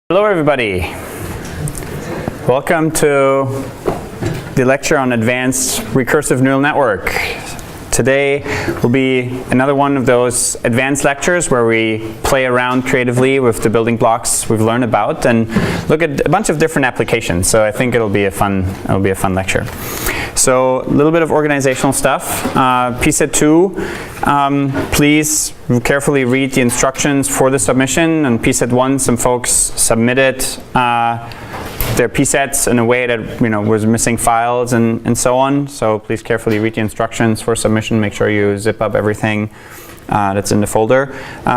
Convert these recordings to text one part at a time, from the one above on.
Hello everybody. Welcome to the lecture on advanced recursive neural network. Today will be another one of those advanced lectures where we play around creatively with the building blocks we've learned about and look at a bunch of different applications. So I think it'll be a fun lecture. So a little bit of organizational stuff. PSET2, please carefully read the instructions for the submission. And PSET1, some folks submitted their PSETs in a way that was missing files and so on. So please carefully read the instructions for submission. Make sure you zip up everything that's in the folder.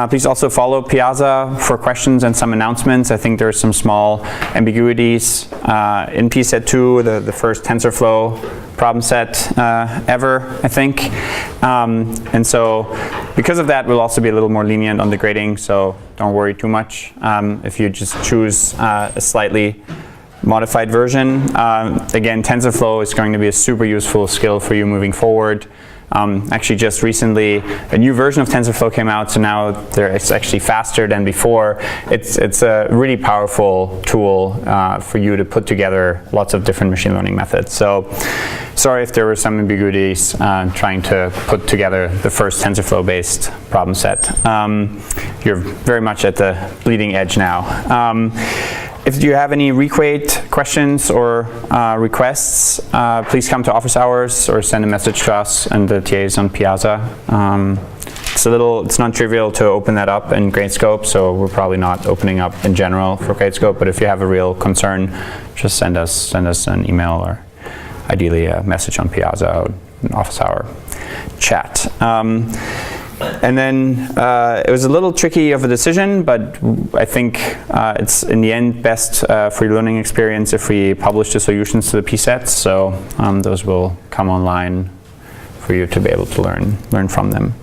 Please also follow Piazza for questions and some announcements. I think there are some small ambiguities in PSET2, the first TensorFlow problem set ever, I think. And so because of that, we'll also be a little more lenient on the grading, so don't worry too much if you just choose a slightly modified version. Again, TensorFlow is going to be a super useful skill for you moving forward. Actually, just recently, a new version of TensorFlow came out, so now it's actually faster than before. It's a really powerful tool for you to put together lots of different machine learning methods. So sorry if there were some ambiguities trying to put together the first TensorFlow-based problem set. You're very much at the bleeding edge now. If you have any requate questions or requests, please come to office hours or send a message to us and the TAs on Piazza. It's non-trivial to open that up in Gradescope, so we're probably not opening up in general for Gradescope, but if you have a real concern, just send us an email or ideally a message on Piazza or an office hour chat. And then it was a little tricky of a decision, but I think it's in the end best for your learning experience if we publish the solutions to the PSETs. So those will come online for you to be able to learn from them.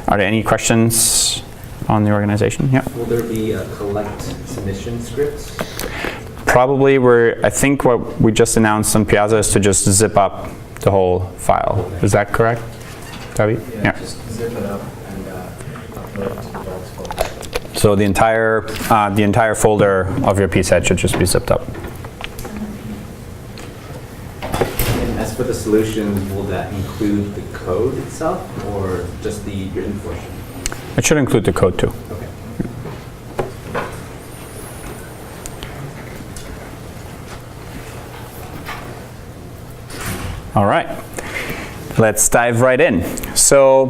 Are there any questions on the organization? Yeah. Will there be a collect submission scripts? Probably. I think what we just announced on Piazza is to just zip up the whole file. Okay. Is that correct, David? Yeah. Just zip it up and upload it to the docs folder. So the entire folder of your PSET should just be zipped up. And as for the solutions, will that include the code itself or just the written portion? It should include the code too. Okay. All right, let's dive right in. So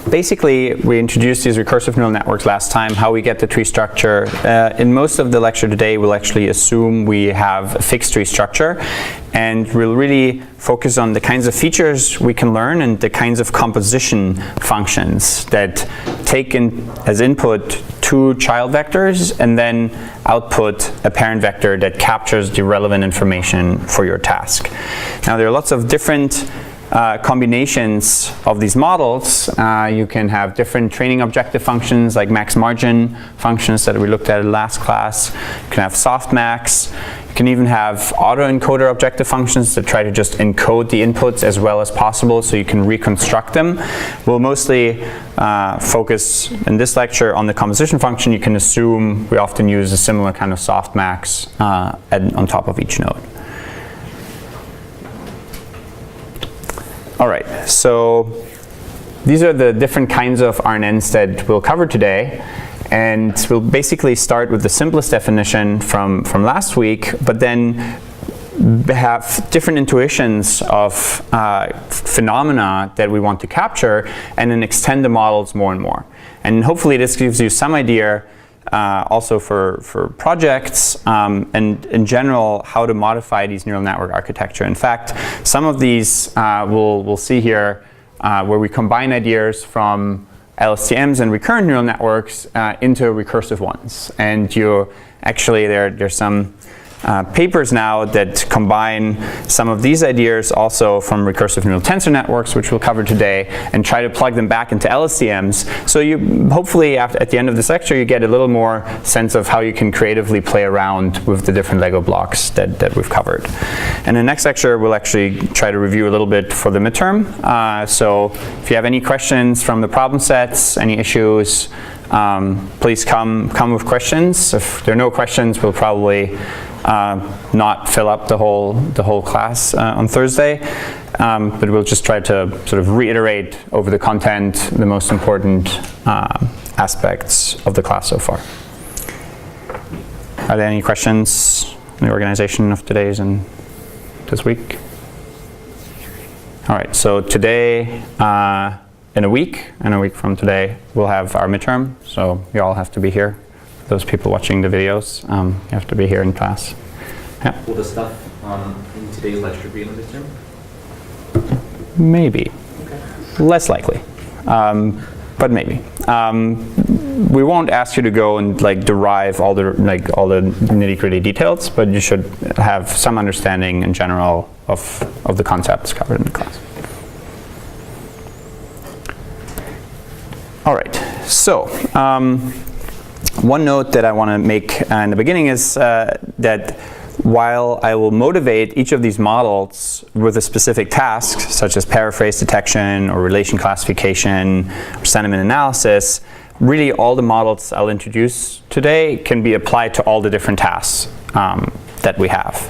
basically, we introduced these recursive neural networks last time, how we get the tree structure. In most of the lecture today, we'll actually assume we have a fixed tree structure, and we'll really focus on the kinds of features we can learn and the kinds of composition functions that take in as input two child vectors and then output a parent vector that captures the relevant information for your task. Now, there are lots of different combinations of these models. You can have different training objective functions like max margin functions that we looked at in last class. You can have softmax. You can even have autoencoder objective functions that try to just encode the inputs as well as possible so you can reconstruct them. We'll mostly focus in this lecture on the composition function. You can assume we often use a similar kind of softmax on top of each node. All right, so these are the different kinds of RNNs that we'll cover today. And we'll basically start with the simplest definition from last week, but then have different intuitions of phenomena that we want to capture and then extend the models more and more. And hopefully this gives you some idea also for projects and in general how to modify these neural network architecture. In fact, some of these we'll see here where we combine ideas from LSTMs and recurrent neural networks into recursive ones. And there's some papers now that combine some of these ideas also from recursive neural tensor networks, which we'll cover today, and try to plug them back into LSTMs. So you hopefully at the end of this lecture you get a little more sense of how you can creatively play around with the different Lego blocks that we've covered. And in the next lecture we'll actually try to review a little bit for the midterm. So if you have any questions from the problem sets, any issues, Please come with questions. If there are no questions, we'll probably not fill up the whole class on Thursday, but we'll just try to sort of reiterate over the content the most important aspects of the class so far. Are there any questions in the organization of today's and this week? All right, so today, in a week from today, we'll have our midterm, so you all have to be here. Those people watching the videos, you have to be here in class. Yeah. Will the stuff in today's lecture be in the midterm? Maybe. Okay. Less likely, but maybe. We won't ask you to go and like derive all the nitty-gritty details, but you should have some understanding in general of the concepts covered in the class. All right, so one note that I want to make in the beginning is that while I will motivate each of these models with a specific task, such as paraphrase detection or relation classification or sentiment analysis, really all the models I'll introduce today can be applied to all the different tasks that we have.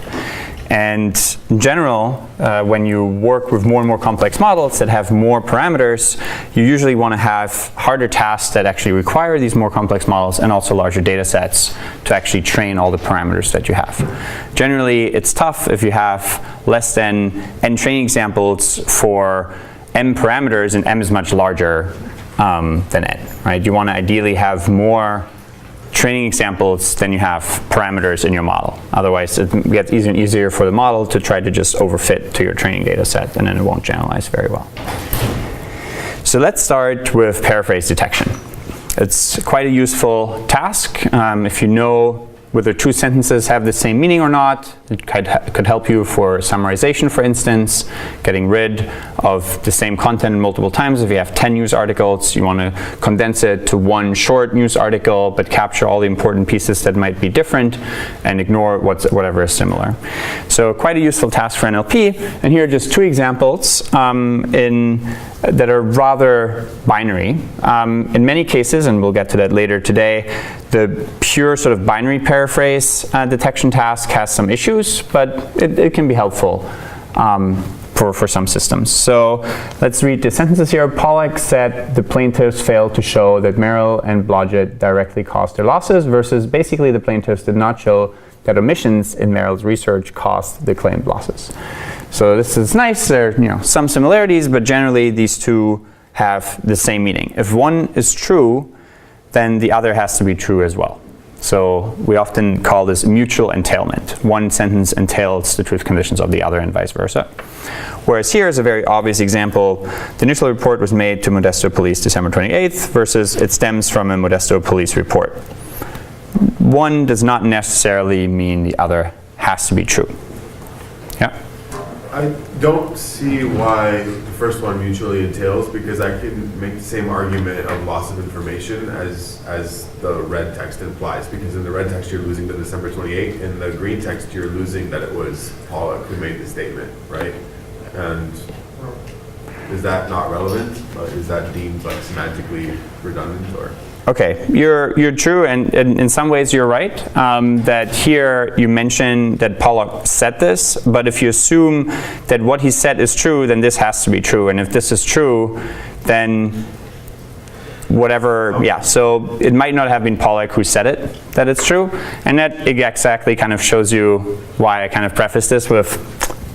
And in general, when you work with more and more complex models that have more parameters, you usually want to have harder tasks that actually require these more complex models and also larger data sets to actually train all the parameters that you have. Generally, it's tough if you have less than n training examples for m parameters, and m is much larger than n, right? You want to ideally have more training examples than you have parameters in your model. Otherwise, it gets easier and easier for the model to try to just overfit to your training data set, and then it won't generalize very well. So let's start with paraphrase detection. It's quite a useful task. If you know whether two sentences have the same meaning or not, it could help you for summarization, for instance, getting rid of the same content multiple times. If you have 10 news articles, you want to condense it to one short news article, but capture all the important pieces that might be different and ignore whatever is similar. So quite a useful task for NLP. And here are just two examples that are rather binary. In many cases, and we'll get to that later today, the pure sort of binary paraphrase detection task has some issues, but it can be helpful for some systems. So let's read the sentences here. Pollack said the plaintiffs failed to show that Merrill and Blodgett directly caused their losses, versus basically the plaintiffs did not show that omissions in Merrill's research caused the claimed losses. So this is nice. There are some similarities, but generally these two have the same meaning. If one is true, then the other has to be true as well. So we often call this mutual entailment. One sentence entails the truth conditions of the other and vice versa. Whereas here is a very obvious example. The initial report was made to Modesto Police December 28th versus it stems from a Modesto Police report. One does not necessarily mean the other has to be true. Yeah? I don't see why the first one mutually entails, because I can make the same argument of loss of information as the red text implies, because in the red text you're losing the December 28th, in the green text you're losing that it was Pollack who made the statement, right? And is that not relevant? Is that deemed like semantically redundant, or? Okay, you're true, and in some ways you're right, that here you mention that Pollack said this, but if you assume that what he said is true, then this has to be true, and if this is true, then whatever, yeah, so it might not have been Pollack who said it, that it's true, and that exactly kind of shows you why I kind of prefaced this with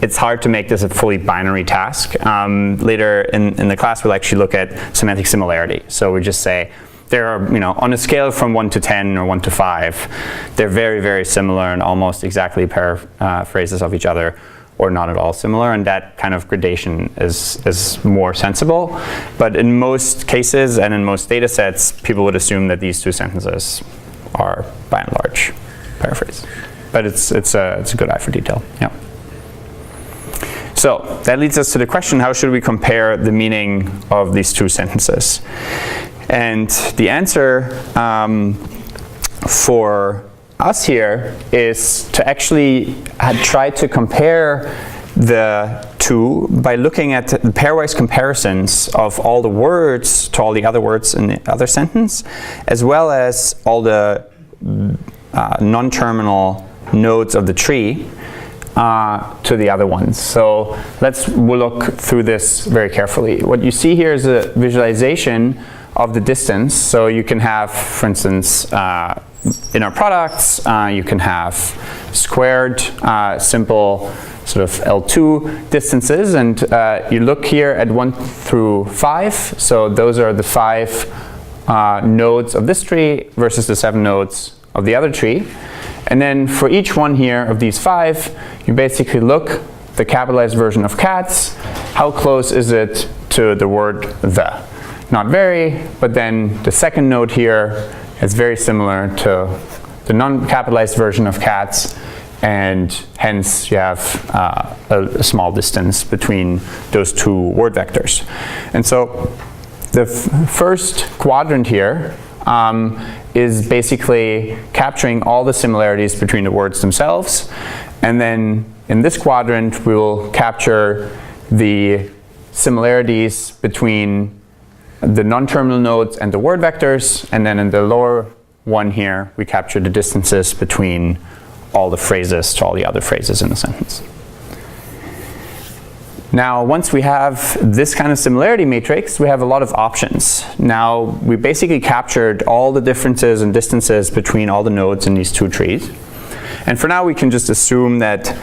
it's hard to make this a fully binary task. Later in the class we'll actually look at semantic similarity, so we just say, there are, on a scale from 1 to 10 or 1 to 5, they're very, very similar and almost exactly paraphrases of each other, or not at all similar, and that kind of gradation is more sensible. But in most cases and in most data sets, people would assume that these two sentences are, by and large, paraphrase. But it's a good eye for detail. Yeah. So that leads us to the question: how should we compare the meaning of these two sentences? And the answer for us here is to actually try to compare the two by looking at the pairwise comparisons of all the words to all the other words in the other sentence, as well as all the non-terminal nodes of the tree to the other ones. So we'll look through this very carefully. What you see here is a visualization of the distance. So you can have, for instance, in our products, you can have squared, simple sort of L2 distances, and you look here at 1 through 5. So those are the 5 nodes of this tree versus the 7 nodes of the other tree. And then for each one here of these 5, you basically look the capitalized version of cats, how close is it to the word the? Not very, but then the second node here is very similar to the non-capitalized version of cats, and hence you have a small distance between those two word vectors. And so the first quadrant here is basically capturing all the similarities between the words themselves, and then in this quadrant we will capture the similarities between the non-terminal nodes and the word vectors, and then in the lower one here we capture the distances between all the phrases to all the other phrases in the sentence. Now, once we have this kind of similarity matrix, we have a lot of options. Now, we basically captured all the differences and distances between all the nodes in these two trees. And for now, we can just assume that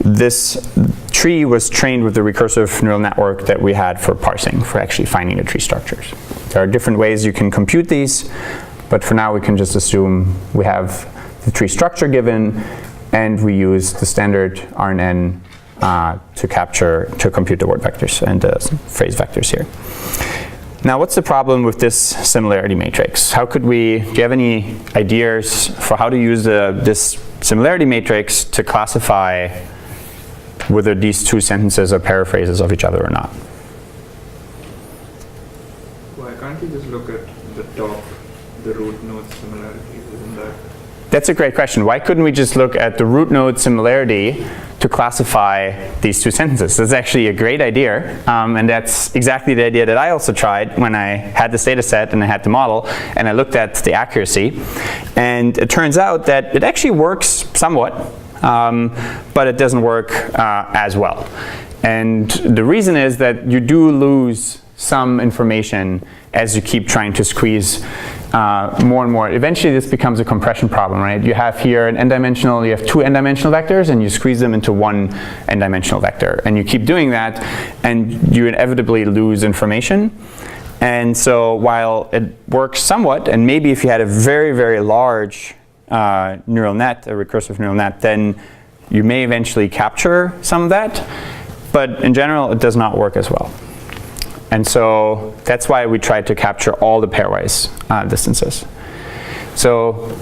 this tree was trained with the recursive neural network that we had for parsing, for actually finding the tree structures. There are different ways you can compute these, but for now, we can just assume we have the tree structure given, and we use the standard RNN to compute the word vectors and the phrase vectors here. Now, what's the problem with this similarity matrix? Do you have any ideas for how to use this similarity matrix to classify whether these two sentences are paraphrases of each other or not? Why can't you just look at the top, the root node similarities? Isn't that? That's a great question. Why couldn't we just look at the root node similarity to classify these two sentences? That's actually a great idea, and that's exactly the idea that I also tried when I had this data set and I had the model, and I looked at the accuracy. And it turns out that it actually works somewhat, but it doesn't work as well. And the reason is that you do lose some information as you keep trying to squeeze more and more. Eventually this becomes a compression problem, right? You have here you have two n-dimensional vectors, and you squeeze them into one n-dimensional vector. And you keep doing that, and you inevitably lose information. And so while it works somewhat, and maybe if you had a very, very large neural net, a recursive neural net, then you may eventually capture some of that. But in general, it does not work as well. And so that's why we tried to capture all the pairwise distances. So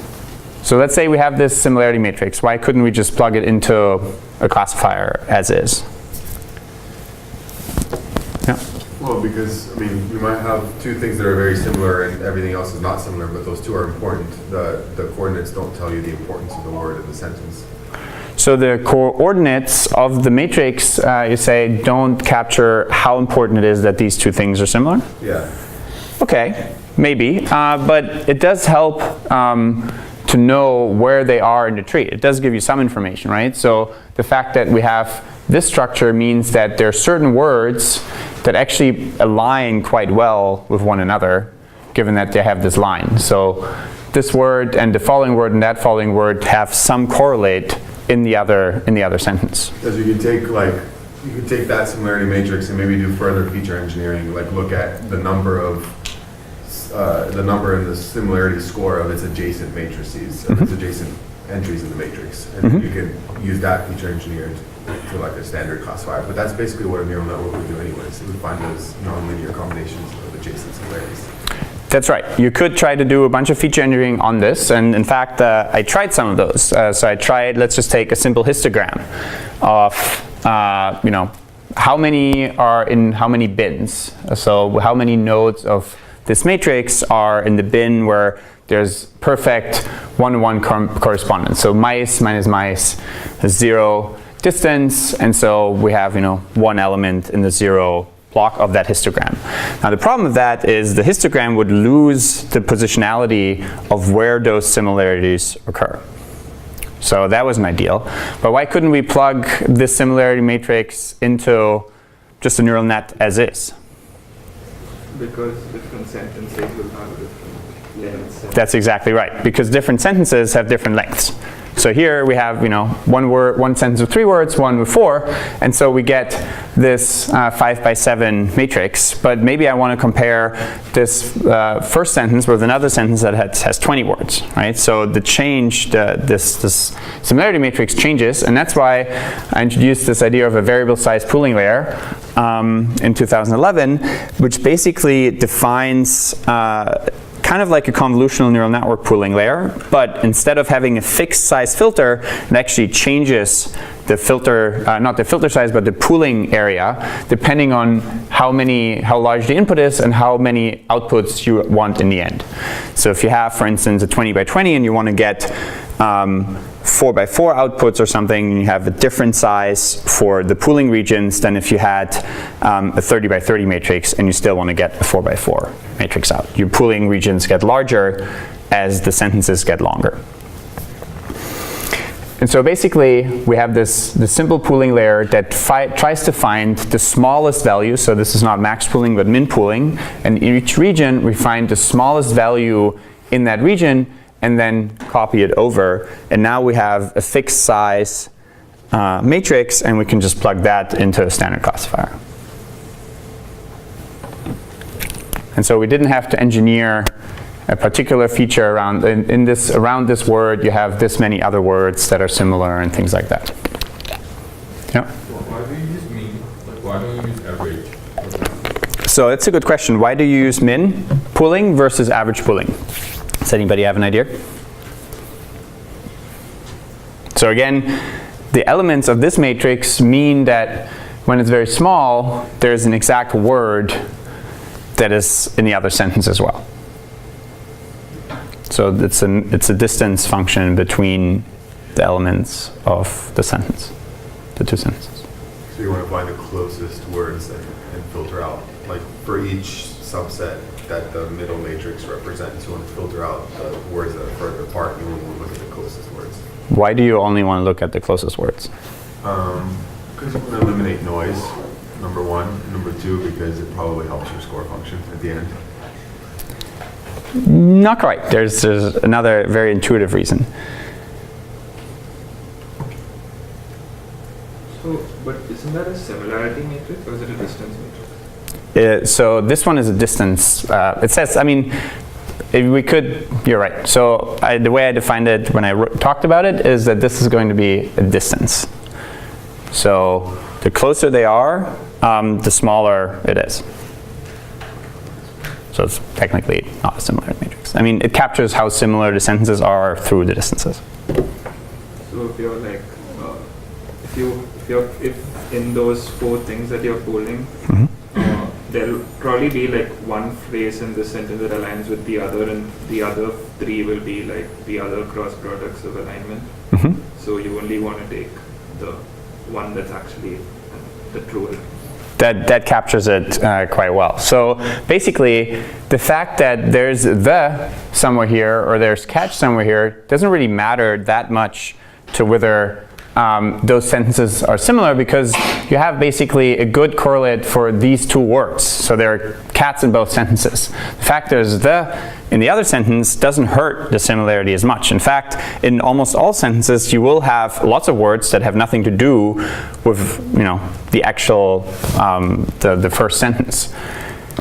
let's say we have this similarity matrix. Why couldn't we just plug it into a classifier as is? Yeah. Well, because, I mean, you might have two things that are very similar and everything else is not similar, but those two are important. The coordinates don't tell you the importance of the word in the sentence. So the coordinates of the matrix, you say, don't capture how important it is that these two things are similar? Yeah. Okay, maybe, but it does help to know where they are in the tree. It does give you some information, right? So the fact that we have this structure means that there are certain words that actually align quite well with one another, given that they have this line. So this word and the following word and that following word have some correlate in the other sentence. Because you could take that similarity matrix and maybe do further feature engineering, like look at the number and the similarity score of its adjacent matrices, of its adjacent entries in the matrix, and you can use that feature engineered to like a standard classifier. But that's basically what a neural network would do anyways. It would find those nonlinear combinations of adjacent similarities. That's right. You could try to do a bunch of feature engineering on this, and in fact, I tried some of those. So I tried, let's just take a simple histogram of, how many are in how many bins. So how many nodes of this matrix are in the bin where there's perfect one-to-one correspondence. So mice minus mice is 0, distance, and so we have, one element in the 0 block of that histogram. Now the problem with that is the histogram would lose the positionality of where those similarities occur. So that wasn't ideal. But why couldn't we plug this similarity matrix into just a neural net as is? Because different sentences will have different lengths. That's exactly right, because different sentences have different lengths. So here we have, one sentence with 3 words, one with 4, and so we get this 5x7 matrix. But maybe I want to compare this first sentence with another sentence that has 20 words, right? So the change, this similarity matrix changes, and that's why I introduced this idea of a variable size pooling layer in 2011, which basically defines kind of like a convolutional neural network pooling layer, but instead of having a fixed size filter, it actually changes the filter, not the filter size, but the pooling area, depending on how large the input is and how many outputs you want in the end. So if you have, for instance, a 20 by 20 and you want to get 4 by 4 outputs or something, and you have a different size for the pooling regions than if you had a 30 by 30 matrix and you still want to get a 4 by 4 matrix out. Your pooling regions get larger as the sentences get longer. And so basically, we have this simple pooling layer that tries to find the smallest value. So this is not max pooling, but min pooling. And in each region, we find the smallest value in that region and then copy it over. And now we have a fixed size matrix, and we can just plug that into a standard classifier. And so we didn't have to engineer a particular feature around around this word. You have this many other words that are similar and things like that. Yeah. Why do you use mean? Like, why don't you use average? So it's a good question. Why do you use min pooling versus average pooling? Does anybody have an idea? So again, the elements of this matrix mean that when it's very small, there's an exact word that is in the other sentence as well. So it's a distance function between the elements of the sentence, the two sentences. So you want to find the closest words and filter out, like for each subset that the middle matrix represents, you want to filter out the words that are further apart, you want to look at the closest words. Why do you only want to look at the closest words? Because you want to eliminate noise, number one. Number two, because it probably helps your score function at the end. Not quite. There's another very intuitive reason. So, but isn't that a similarity matrix or is it a distance matrix? So this one is a distance. It says, I mean, if we could, you're right. So the way I defined it when I talked about it is that this is going to be a distance. So the closer they are, the smaller it is. So it's technically not a similarity matrix. I mean, it captures how similar the sentences are through the distances. So if you're like, if in those 4 things that you're pooling, there'll probably be like one phrase in the sentence that aligns with the other, and the other 3 will be like the other cross products of alignment. So you only want to take the one that's actually the true element. That captures it quite well. So basically, the fact that there's the somewhere here or there's catch somewhere here doesn't really matter that much to whether those sentences are similar, because you have basically a good correlate for these 2 words. So there are cats in both sentences. The fact there's the in the other sentence doesn't hurt the similarity as much. In fact, in almost all sentences, you will have lots of words that have nothing to do with the actual the first sentence.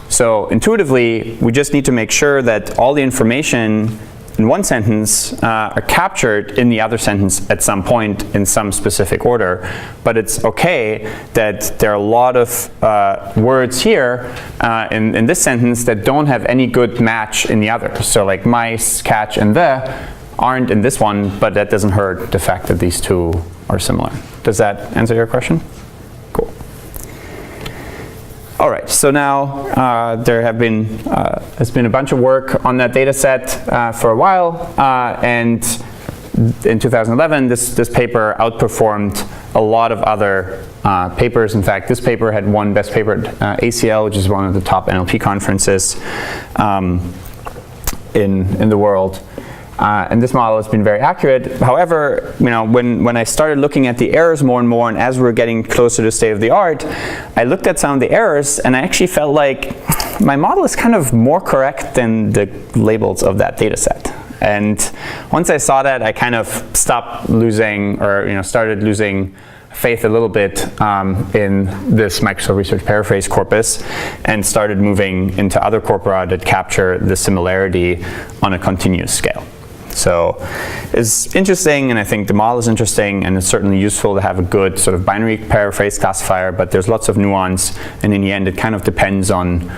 So intuitively, we just need to make sure that all the information in one sentence are captured in the other sentence at some point in some specific order. But it's okay that there are a lot of words here in this sentence that don't have any good match in the other. So like mice, catch, and the aren't in this one, but that doesn't hurt the fact that these 2 are similar. Does that answer your question? Cool. All right, so now there has been a bunch of work on that data set for a while, and in 2011, this paper outperformed a lot of other papers. In fact, this paper had won Best Paper at ACL, which is one of the top NLP conferences in the world. And this model has been very accurate. However, when I started looking at the errors more and more, and as we're getting closer to state of the art, I looked at some of the errors, and I actually felt like my model is kind of more correct than the labels of that data set. And once I saw that, I kind of stopped losing, or started losing faith a little bit in this Microsoft Research Paraphrase corpus, and started moving into other corpora that capture the similarity on a continuous scale. So it's interesting, and I think the model is interesting, and it's certainly useful to have a good sort of binary paraphrase classifier, but there's lots of nuance, and in the end it kind of depends on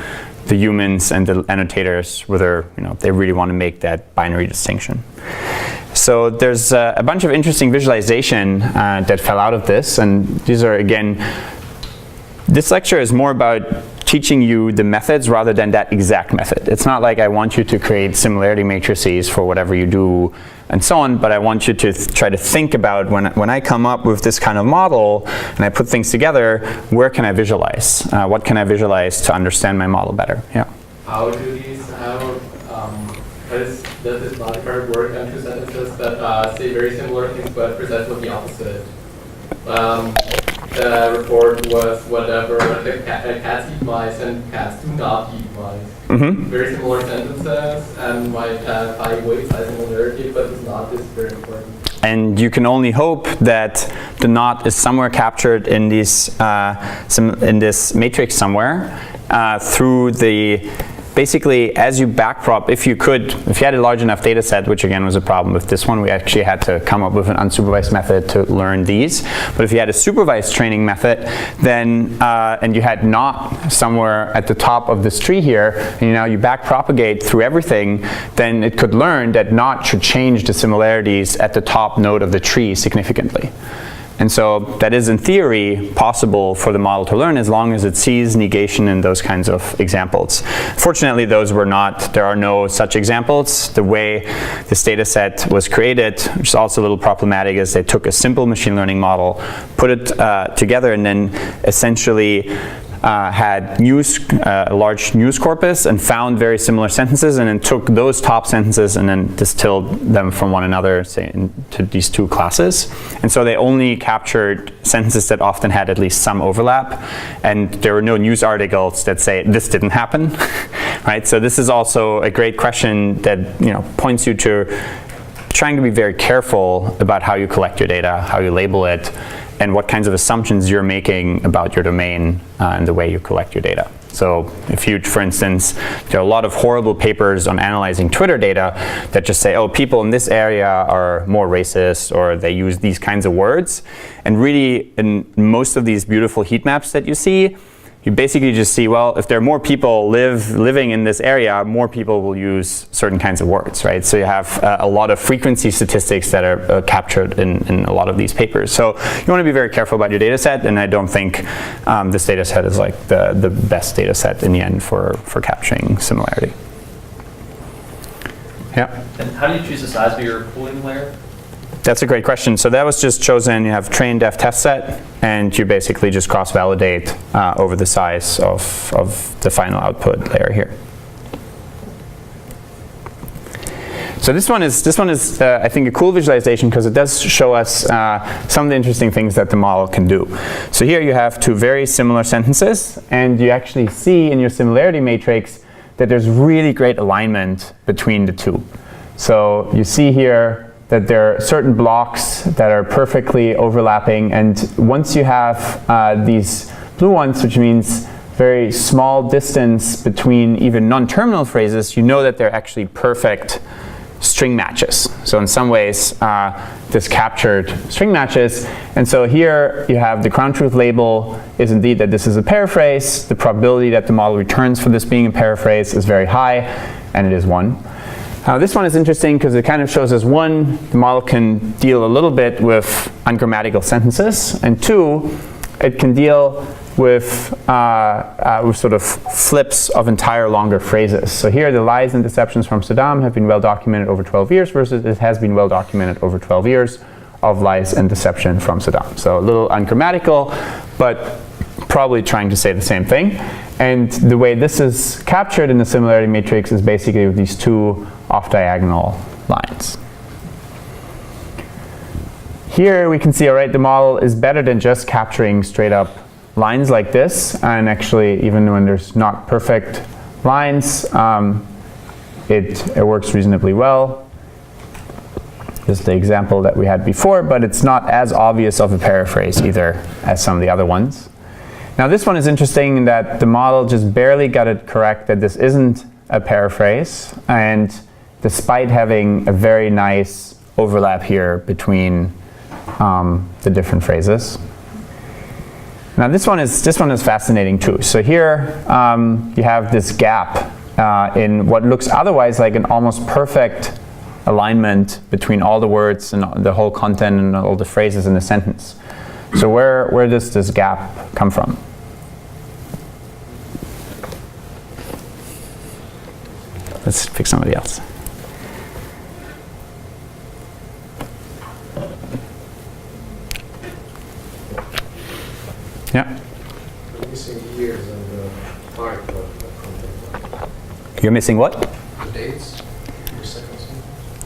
the humans and the annotators whether they really want to make that binary distinction. So there's a bunch of interesting visualization that fell out of this, and these are, again, this lecture is more about teaching you the methods rather than that exact method. It's not like I want you to create similarity matrices for whatever you do and so on, but I want you to try to think about when I come up with this kind of model and I put things together, where can I visualize? What can I visualize to understand my model better? Yeah. How do these, does this modifier work on two sentences that say very similar things but present with the opposite? The report was whatever, the cats eat mice and cats do not eat mice. Mm-hmm. Very similar sentences and might have high weight size similarity, but it's not this very important. And you can only hope that the knot is somewhere captured in these in this matrix somewhere through the. Basically, as you backprop, if you had a large enough data set, which again was a problem with this one, we actually had to come up with an unsupervised method to learn these. But if you had a supervised training method, then, and you had knot somewhere at the top of this tree here, and now you backpropagate through everything, then it could learn that knot should change the similarities at the top node of the tree significantly. And so that is, in theory, possible for the model to learn as long as it sees negation in those kinds of examples. Fortunately, those were not, there are no such examples. The way this data set was created, which is also a little problematic, is they took a simple machine learning model, put it together, and then essentially had a large news corpus and found very similar sentences, and then took those top sentences and then distilled them from one another, say, into these two classes. And so they only captured sentences that often had at least some overlap, and there were no news articles that say this didn't happen, right? So this is also a great question that points you to trying to be very careful about how you collect your data, how you label it, and what kinds of assumptions you're making about your domain and the way you collect your data. So if you, for instance, there are a lot of horrible papers on analyzing Twitter data that just say, oh, people in this area are more racist, or they use these kinds of words. And really, in most of these beautiful heat maps that you see, you basically just see, well, if there are more people living in this area, more people will use certain kinds of words, right? So you have a lot of frequency statistics that are captured in a lot of these papers. So you want to be very careful about your data set, and I don't think this data set is like the best data set in the end for capturing similarity. Yeah? And how do you choose the size of your pooling layer? That's a great question. So that was just chosen. You have train, def, test set, and you basically just cross-validate over the size of the final output layer here. So this one is I think a cool visualization because it does show us some of the interesting things that the model can do. So here you have two very similar sentences, and you actually see in your similarity matrix that there's really great alignment between the two. So you see here that there are certain blocks that are perfectly overlapping, and once you have these blue ones, which means very small distance between even non-terminal phrases, you know that they're actually perfect string matches. So in some ways, this captured string matches. And so here you have the ground truth label is indeed that this is a paraphrase. The probability that the model returns for this being a paraphrase is very high, and it is 1. This one is interesting because it kind of shows us, 1, the model can deal a little bit with ungrammatical sentences, and 2, it can deal with sort of flips of entire longer phrases. So here the lies and deceptions from Saddam have been well documented over 12 years versus it has been well documented over 12 years. of lies and deception from Saddam. So a little ungrammatical, but probably trying to say the same thing. And the way this is captured in the similarity matrix is basically with these two off-diagonal lines. Here we can see, all right, the model is better than just capturing straight up lines like this, and actually even when there's not perfect lines, it works reasonably well. This is the example that we had before, but it's not as obvious of a paraphrase either as some of the other ones. Now this one is interesting in that the model just barely got it correct that this isn't a paraphrase, and despite having a very nice overlap here between the different phrases. Now this one is fascinating too. So here you have this gap in what looks otherwise like an almost perfect alignment between all the words and the whole content and all the phrases in the sentence. So where does this gap come from? Let's pick somebody else. Yeah. I'm missing years and the part of the content. You're missing what? The dates, your second sentence.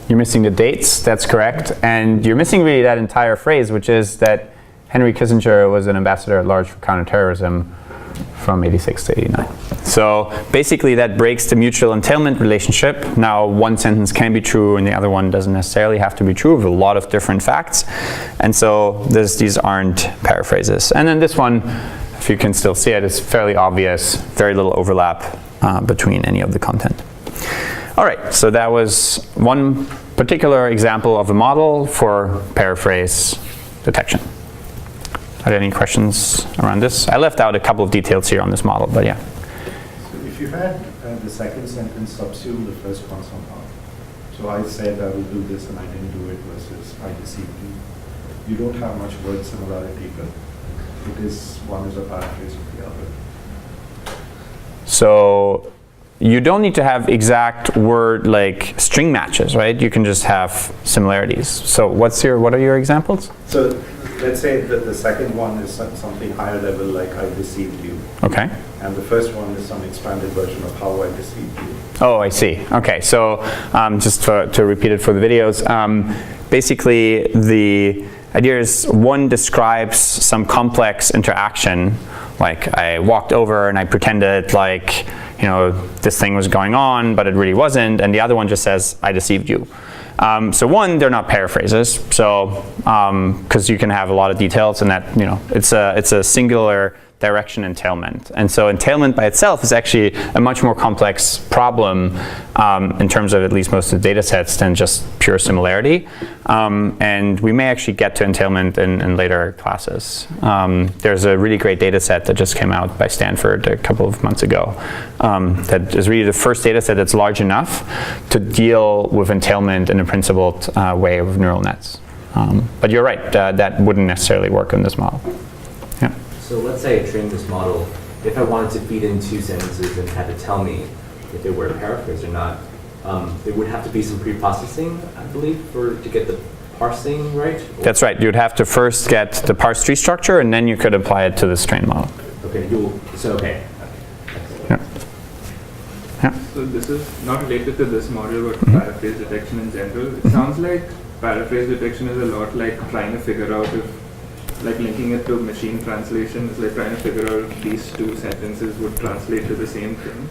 You're missing the dates, that's correct. And you're missing really that entire phrase, which is that Henry Kissinger was an ambassador at large for counterterrorism from 86 to 89. So basically that breaks the mutual entailment relationship. Now one sentence can be true and the other one doesn't necessarily have to be true with a lot of different facts. And so these aren't paraphrases. And then this one, if you can still see it, is fairly obvious, very little overlap between any of the content. All right, so that was one particular example of a model for paraphrase detection. Are there any questions around this? I left out a couple of details here on this model, but yeah. So if you had the second sentence subsume the first one somehow, so I said I will do this and I didn't do it versus I deceived you. You don't have much word similarity, but because one is a paraphrase of the other. So you don't need to have exact word like string matches, right? You can just have similarities. So what are your examples? So let's say that the second one is something higher level, like I deceived you. Okay. And the first one is some expanded version of how I deceived you. Oh, I see. Okay, so just to repeat it for the videos, basically the idea is one describes some complex interaction, like I walked over and I pretended like, you know, this thing was going on, but it really wasn't, and the other one just says, I deceived you. So one, they're not paraphrases, so because you can have a lot of details, and that, you know, it's a singular direction entailment. And so entailment by itself is actually a much more complex problem in terms of at least most of the data sets than just pure similarity. And we may actually get to entailment in later classes. There's a really great data set that just came out by Stanford a couple of months ago that is really the first data set that's large enough to deal with entailment in a principled way with neural nets. But you're right, that wouldn't necessarily work in this model. Yeah. So let's say I trained this model. If I wanted to feed in two sentences and had to tell me if they were a paraphrase or not, there would have to be some pre-processing, I believe, to get the parsing right? That's right. You'd have to first get the parse tree structure, and then you could apply it to this trained model. Okay, okay. Yeah. Yeah. So this is not related to this model, but paraphrase detection in general. It sounds like paraphrase detection is a lot like trying to figure out if, like linking it to machine translation is like trying to figure out if these two sentences would translate to the same thing.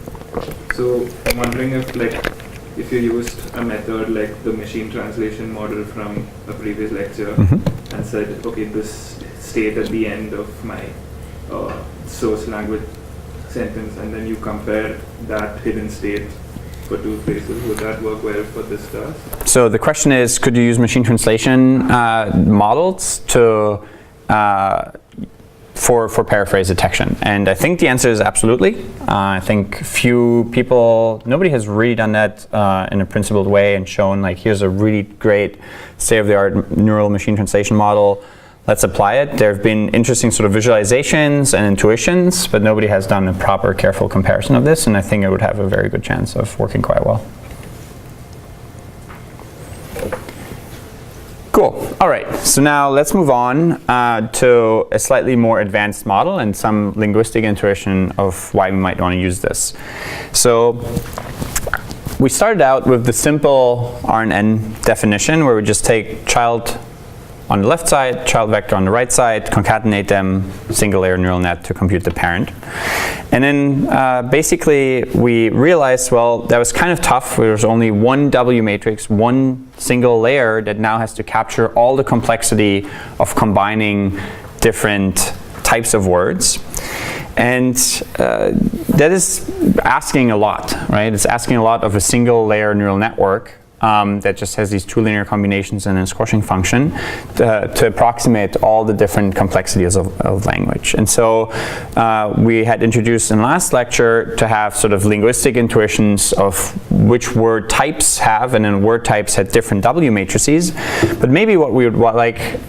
So I'm wondering if you used a method like the machine translation model from a previous lecture and said, okay, this state at the end of my source language sentence, and then you compare that hidden state for two phrases, would that work well for this task? So the question is, could you use machine translation models to for paraphrase detection? And I think the answer is absolutely. I think nobody has really done that in a principled way and shown like, here's a really great state-of-the-art neural machine translation model. Let's apply it. There have been interesting sort of visualizations and intuitions, but nobody has done a proper, careful comparison of this, and I think it would have a very good chance of working quite well. Cool. All right. So now let's move on to a slightly more advanced model and some linguistic intuition of why we might want to use this. So we started out with the simple RNN definition where we just take child on the left side, child vector on the right side, concatenate them, single layer neural net to compute the parent. And then basically we realized, well, that was kind of tough. There was only one W matrix, one single layer that now has to capture all the complexity of combining different types of words. And that is asking a lot, right? It's asking a lot of a single layer neural network that just has these two linear combinations and a squashing function to approximate all the different complexities of language. And so we had introduced in last lecture to have sort of linguistic intuitions of which word types have, and then word types had different W matrices. But maybe what we would like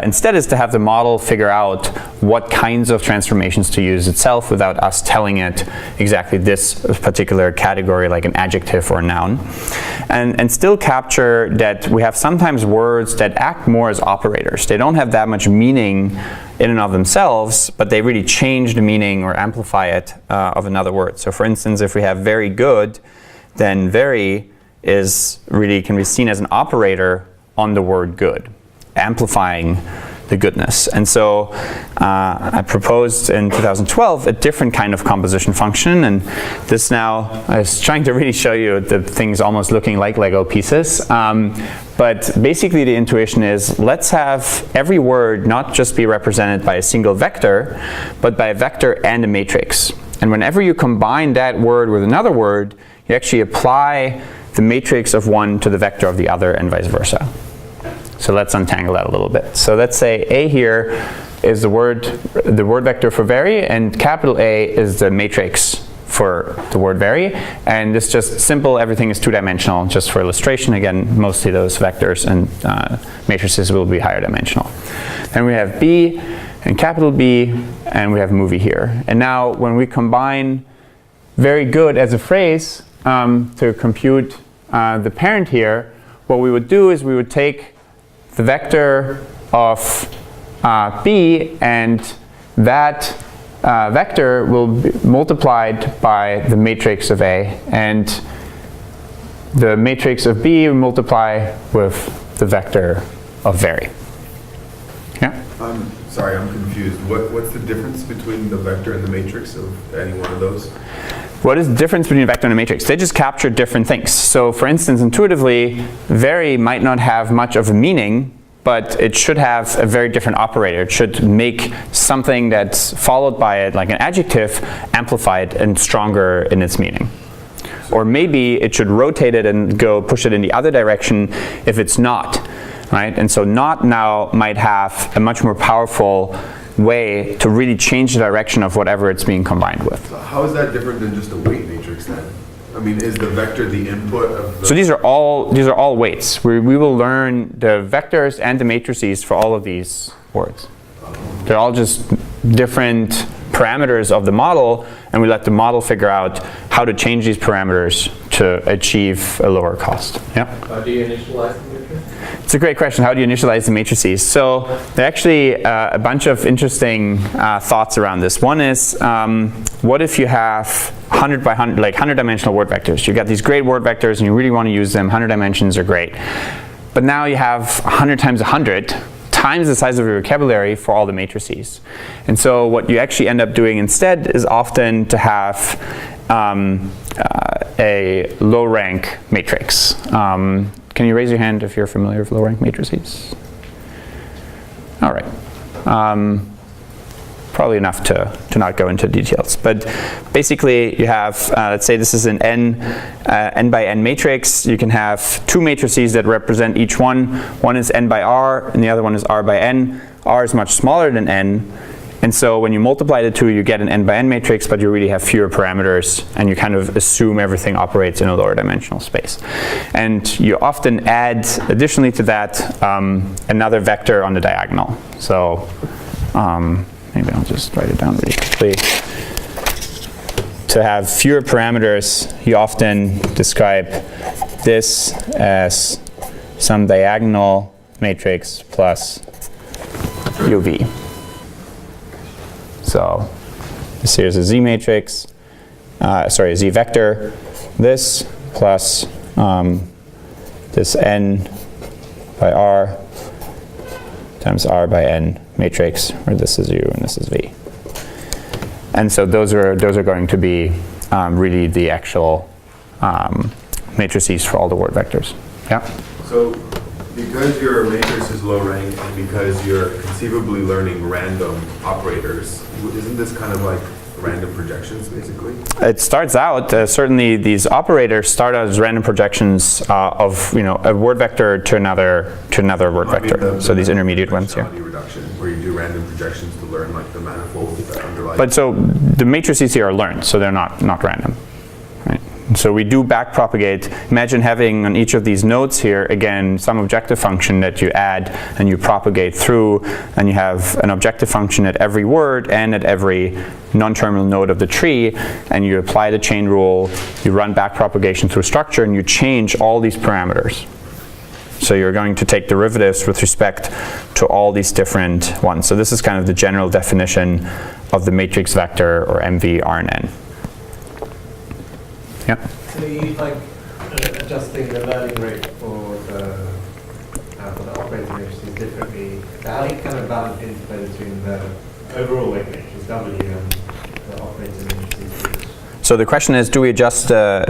instead is to have the model figure out what kinds of transformations to use itself without us telling it exactly this particular category, like an adjective or a noun. And still capture that we have sometimes words that act more as operators. They don't have that much meaning in and of themselves, but they really change the meaning or amplify it of another word. So for instance, if we have very good, then very is really can be seen as an operator on the word good, amplifying the goodness. And so I proposed in 2012 a different kind of composition function, and this now, I was trying to really show you the things almost looking like Lego pieces. But basically the intuition is, let's have every word not just be represented by a single vector, but by a vector and a matrix. And whenever you combine that word with another word, you actually apply the matrix of one to the vector of the other and vice versa. So let's untangle that a little bit. So let's say A here is the word vector for very, and capital A is the matrix for the word very. And it's just simple, everything is two-dimensional. Just for illustration, again, mostly those vectors and matrices will be higher dimensional. Then we have B and capital B, and we have movie here. And now when we combine very good as a phrase to compute the parent here, what we would do is we would take the vector of B, and that vector will be multiplied by the matrix of A, and the matrix of B will multiply with the vector of very. Yeah? Sorry, I'm confused. What's the difference between the vector and the matrix of any one of those? What is the difference between a vector and a matrix? They just capture different things. So for instance, intuitively, very might not have much of a meaning, but it should have a very different operator. It should make something that's followed by it, like an adjective, amplified and stronger in its meaning. Or maybe it should rotate it and go push it in the other direction if it's not, right? And so not now might have a much more powerful way to really change the direction of whatever it's being combined with. So how is that different than just a weight matrix then? I mean, is the vector the input of the... So these are all weights. We will learn the vectors and the matrices for all of these words. They're all just different parameters of the model, and we let the model figure out how to change these parameters to achieve a lower cost. Yeah? How do you initialize the matrix? It's a great question. How do you initialize the matrices? So there are actually a bunch of interesting thoughts around this. One is, what if you have 100 by 100, like 100-dimensional word vectors? You got these great word vectors, and you really want to use them. 100 dimensions are great. But now you have 100 times 100 times the size of your vocabulary for all the matrices. And so what you actually end up doing instead is often to have a low-rank matrix. Can you raise your hand if you're familiar with low-rank matrices? All right. Probably enough to not go into details. But basically, you have, let's say this is an n by n matrix. You can have two matrices that represent each one. One is n by r, and the other one is r by n. R is much smaller than n. And so when you multiply the two, you get an n by n matrix, but you really have fewer parameters, and you kind of assume everything operates in a lower dimensional space. And you often add, additionally to that, another vector on the diagonal. So maybe I'll just write it down really quickly. To have fewer parameters, you often describe this as some diagonal matrix plus uv. So this here is a z matrix, a z vector, this plus this n by r times r by n matrix, where this is u and this is v. And so those are going to be really the actual matrices for all the word vectors. Yeah? So because your matrix is low rank and because you're conceivably learning random operators, isn't this kind of like random projections basically? It starts out, certainly these operators start out as random projections of a word vector to another word vector. So these intermediate ones here. Reduction, where you do random projections to learn like the manifold that underlie. But so the matrices here are learned, so they're not random. Right? So we do backpropagate. Imagine having on each of these nodes here, again, some objective function that you add and you propagate through, and you have an objective function at every word and at every non-terminal node of the tree, and you apply the chain rule, you run backpropagation through structure, and you change all these parameters. So you're going to take derivatives with respect to all these different ones. So this is kind of the general definition of the matrix vector, or MV, R, and N. Yeah. So you like adjusting the learning rate for the operator matrices differently. How do you kind of balance the interplay between the overall weight matrix W and the operator matrices? So the question is, do we adjust the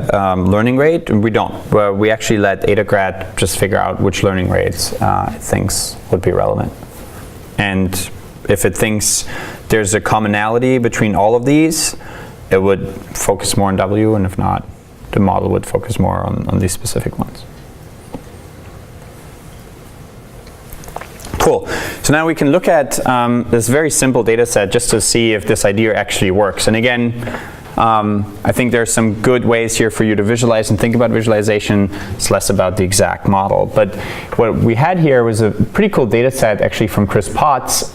learning rate? We don't. Well, we actually let AdaGrad just figure out which learning rates it thinks would be relevant. And if it thinks there's a commonality between all of these, it would focus more on W, and if not, the model would focus more on these specific ones. Cool. So now we can look at this very simple data set just to see if this idea actually works. And again, I think there's some good ways here for you to visualize and think about visualization. It's less about the exact model. But what we had here was a pretty cool data set actually from Chris Potts,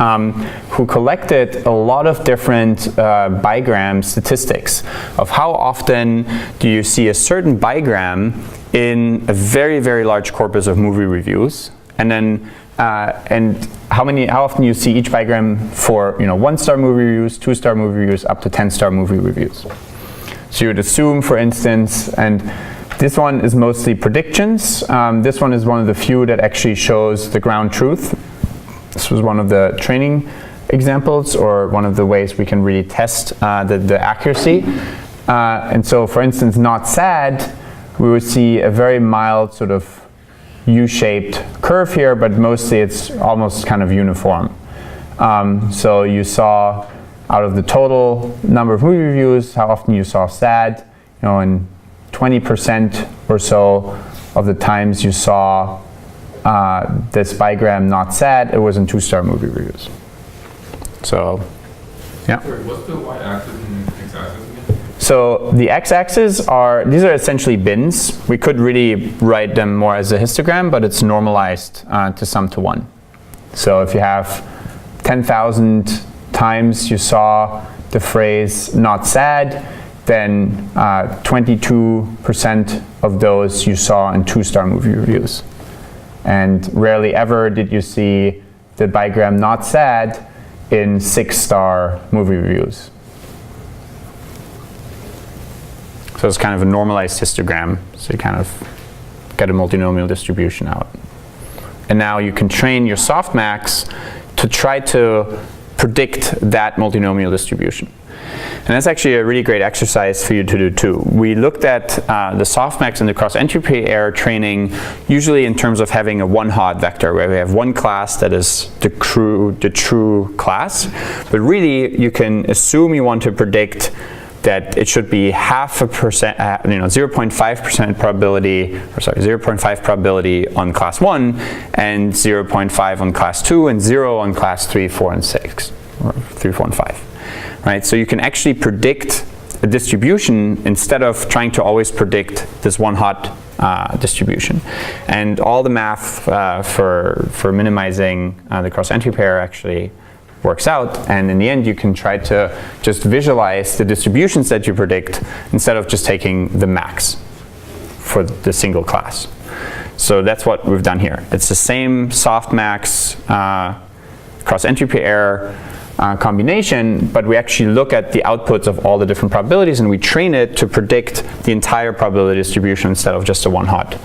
who collected a lot of different bigram statistics of how often do you see a certain bigram in a very, very large corpus of movie reviews, and then and how often you see each bigram for 1-star movie reviews, 2-star movie reviews, up to 10-star movie reviews. So you would assume, for instance, and this one is mostly predictions. This one is one of the few that actually shows the ground truth. This was one of the training examples, or one of the ways we can really test the accuracy. And so, for instance, not sad, we would see a very mild sort of U-shaped curve here, but mostly it's almost kind of uniform. So you saw out of the total number of movie reviews, how often you saw sad, in 20% or so of the times you saw this bigram not sad, it was in 2-star movie reviews. So, yeah. Sorry, what's the y-axis and x-axis again? So the x-axis these are essentially bins. We could really write them more as a histogram, but it's normalized to sum to 1. So if you have 10,000 times you saw the phrase not sad, then 22% of those you saw in 2-star movie reviews. And rarely ever did you see the bigram not sad in 6-star movie reviews. So it's kind of a normalized histogram, so you kind of get a multinomial distribution out. And now you can train your softmax to try to predict that multinomial distribution. And that's actually a really great exercise for you to do too. We looked at the softmax and the cross-entropy error training usually in terms of having a one-hot vector, where we have one class that is the true class. But really, you can assume you want to predict that it should be 0.5% probability, or sorry, 0.5 probability on class 1, and 0.5 on class 2, and 0 on class 3, 4, and 6, or 3, 4, and 5. Right? So you can actually predict a distribution instead of trying to always predict this one-hot distribution. And all the math for minimizing the cross-entropy error actually works out, and in the end you can try to just visualize the distributions that you predict instead of just taking the max for the single class. So that's what we've done here. It's the same softmax cross entropy error combination, but we actually look at the outputs of all the different probabilities and we train it to predict the entire probability distribution instead of just a one-hot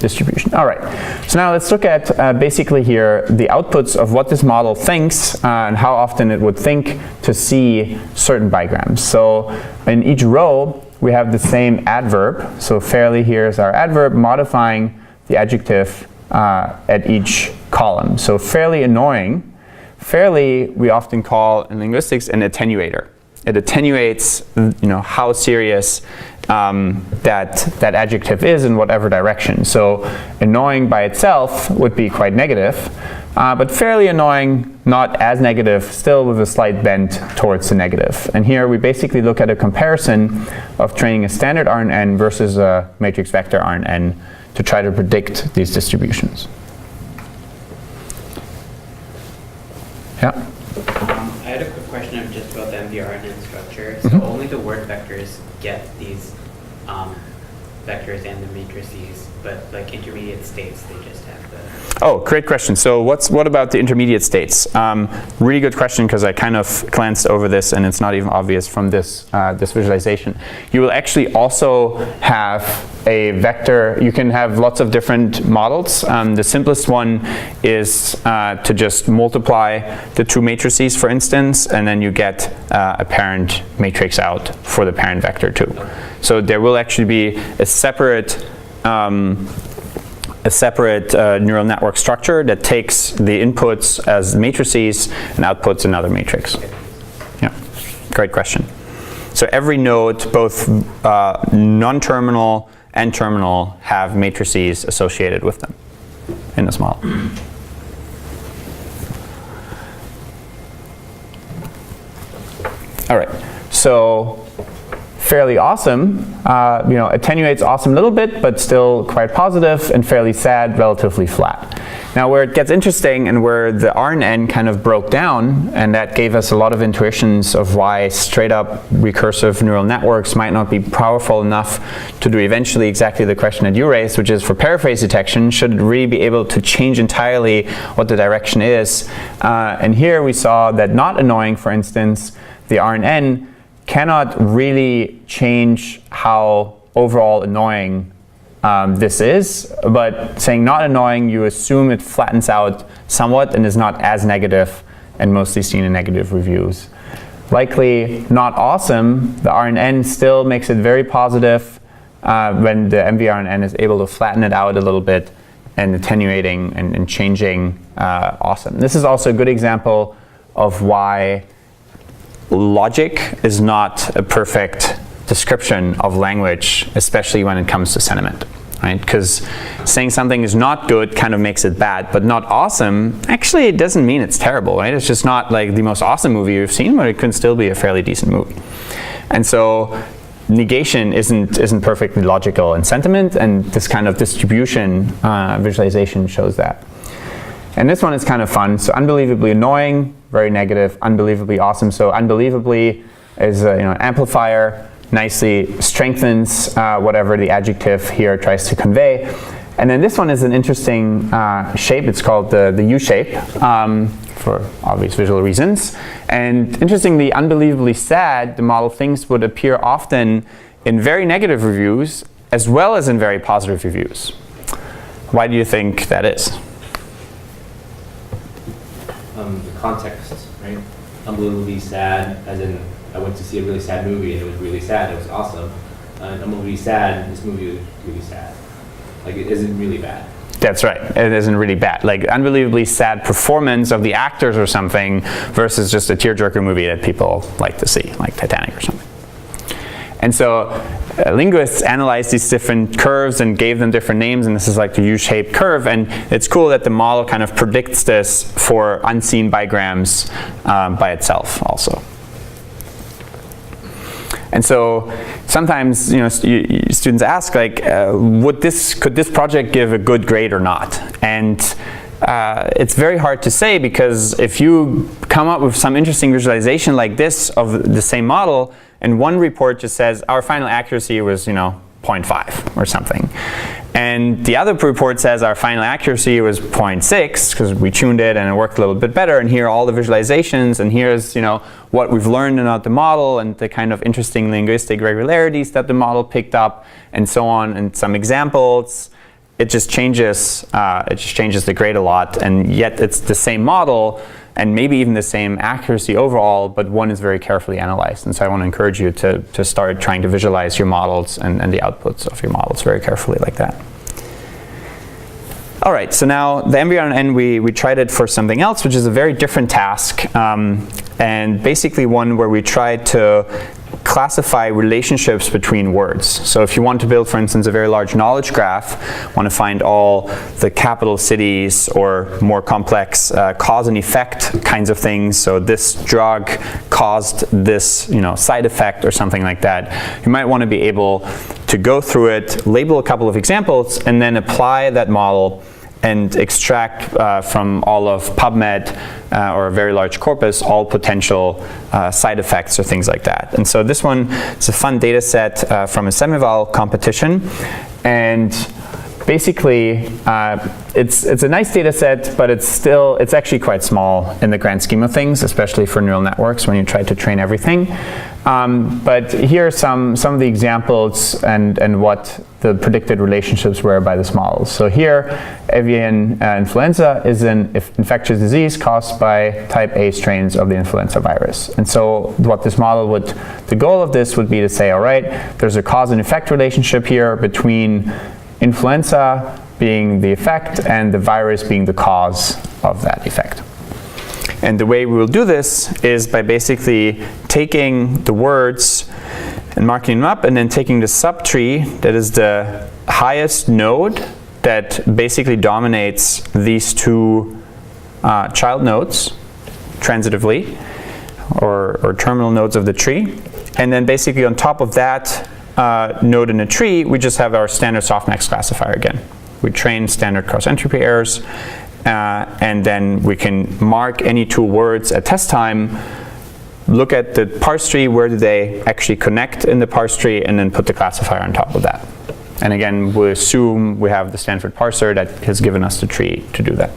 distribution. All right, so now let's look at basically here the outputs of what this model thinks and how often it would think to see certain bigrams. So in each row we have the same adverb. So fairly here is our adverb modifying the adjective at each column. So fairly annoying. Fairly we often call in linguistics an attenuator. It attenuates, how serious that adjective is in whatever direction. So annoying by itself would be quite negative, but fairly annoying, not as negative, still with a slight bend towards the negative. And here we basically look at a comparison of training a standard RNN versus a matrix vector RNN to try to predict these distributions. Yeah? I had a quick question just about the MVRNN structure. So only the word vectors get these vectors and the matrices, but like intermediate states, they just have the... Oh, great question. So what about the intermediate states? Really good question, because I kind of glanced over this and it's not even obvious from this, this visualization. You will actually also have a vector. You can have lots of different models. The simplest one is to just multiply the two matrices, for instance, and then you get a parent matrix out for the parent vector too. So there will actually be a separate neural network structure that takes the inputs as matrices and outputs another matrix. Yeah, great question. So every node, both non-terminal and terminal, have matrices associated with them in this model. All right, so fairly awesome, attenuates awesome a little bit, but still quite positive, and fairly sad, relatively flat. Now where it gets interesting and where the RNN kind of broke down, and that gave us a lot of intuitions of why straight up recursive neural networks might not be powerful enough to do eventually exactly the question that you raised, which is for paraphrase detection, should it really be able to change entirely what the direction is? And here we saw that not annoying, for instance, the RNN cannot really change how overall annoying this is, but saying not annoying, you assume it flattens out somewhat and is not as negative and mostly seen in negative reviews. Likely not awesome, the RNN still makes it very positive when the MVRNN is able to flatten it out a little bit and attenuating and changing awesome. This is also a good example of why logic is not a perfect description of language, especially when it comes to sentiment, right? Because saying something is not good kind of makes it bad, but not awesome, actually it doesn't mean it's terrible, right? It's just not like the most awesome movie you've seen, but it could still be a fairly decent movie. And so negation isn't perfectly logical in sentiment, and this kind of distribution visualization shows that. And this one is kind of fun. So unbelievably annoying, very negative, unbelievably awesome. So unbelievably is an amplifier, nicely strengthens whatever the adjective here tries to convey. And then this one is an interesting shape. It's called the U shape for obvious visual reasons. And interestingly, unbelievably sad, the model thinks would appear often in very negative reviews as well as in very positive reviews. Why do you think that is? The context, right? Unbelievably sad, as in I went to see a really sad movie and it was really sad, it was awesome. And unbelievably sad, this movie was really sad. Like, it isn't really bad. That's right, it isn't really bad. Like, unbelievably sad performance of the actors or something versus just a tearjerker movie that people like to see, like Titanic or something. And so linguists analyzed these different curves and gave them different names, and this is like the U-shaped curve, and it's cool that the model kind of predicts this for unseen bigrams by itself also. And so sometimes students ask, like, could this project give a good grade or not? And it's very hard to say, because if you come up with some interesting visualization like this of the same model, and one report just says our final accuracy was 0.5 or something, And the other report says our final accuracy was 0.6 because we tuned it and it worked a little bit better. And here are all the visualizations, and here's what we've learned about the model and the kind of interesting linguistic regularities that the model picked up, and so on, and some examples. It just changes the grade a lot, and yet it's the same model and maybe even the same accuracy overall, but one is very carefully analyzed. And so I want to encourage you to start trying to visualize your models and the outputs of your models very carefully like that. All right, so now the MVRNN, we tried it for something else, which is a very different task, and basically one where we tried to classify relationships between words. So if you want to build, for instance, a very large knowledge graph, want to find all the capital cities or more complex cause and effect kinds of things. So this drug caused this, side effect or something like that. You might want to be able to go through it, label a couple of examples, and then apply that model and extract from all of PubMed or a very large corpus all potential side effects or things like that. And so this one is a fun data set from a semi-val competition. And basically, it's a nice data set, but it's actually quite small in the grand scheme of things, especially for neural networks when you try to train everything. But here are some of the examples and what the predicted relationships were by this model. So here, avian influenza is an infectious disease caused by type A strains of the influenza virus. And so what this model the goal of this would be to say, all right, there's a cause and effect relationship here between influenza being the effect and the virus being the cause of that effect. And the way we will do this is by basically taking the words and marking them up, and then taking the subtree that is the highest node that basically dominates these two child nodes transitively, or terminal nodes of the tree. And then basically on top of that node in the tree, we just have our standard softmax classifier again. We train standard cross-entropy errors, and then we can mark any two words at test time, look at the parse tree, where do they actually connect in the parse tree, and then put the classifier on top of that. And again, we assume we have the Stanford parser that has given us the tree to do that.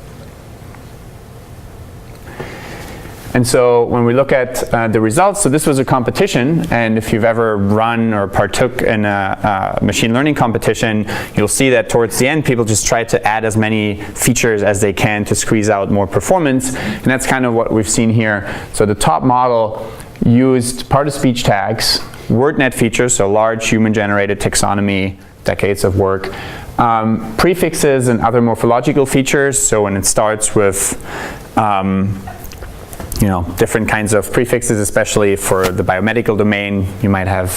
And so when we look at the results, so this was a competition, and if you've ever run or partook in a machine learning competition, you'll see that towards the end, people just try to add as many features as they can to squeeze out more performance, and that's kind of what we've seen here. So the top model used part-of-speech tags, WordNet features, so large human-generated taxonomy, decades of work, prefixes and other morphological features, so when it starts with different kinds of prefixes, especially for the biomedical domain. You might have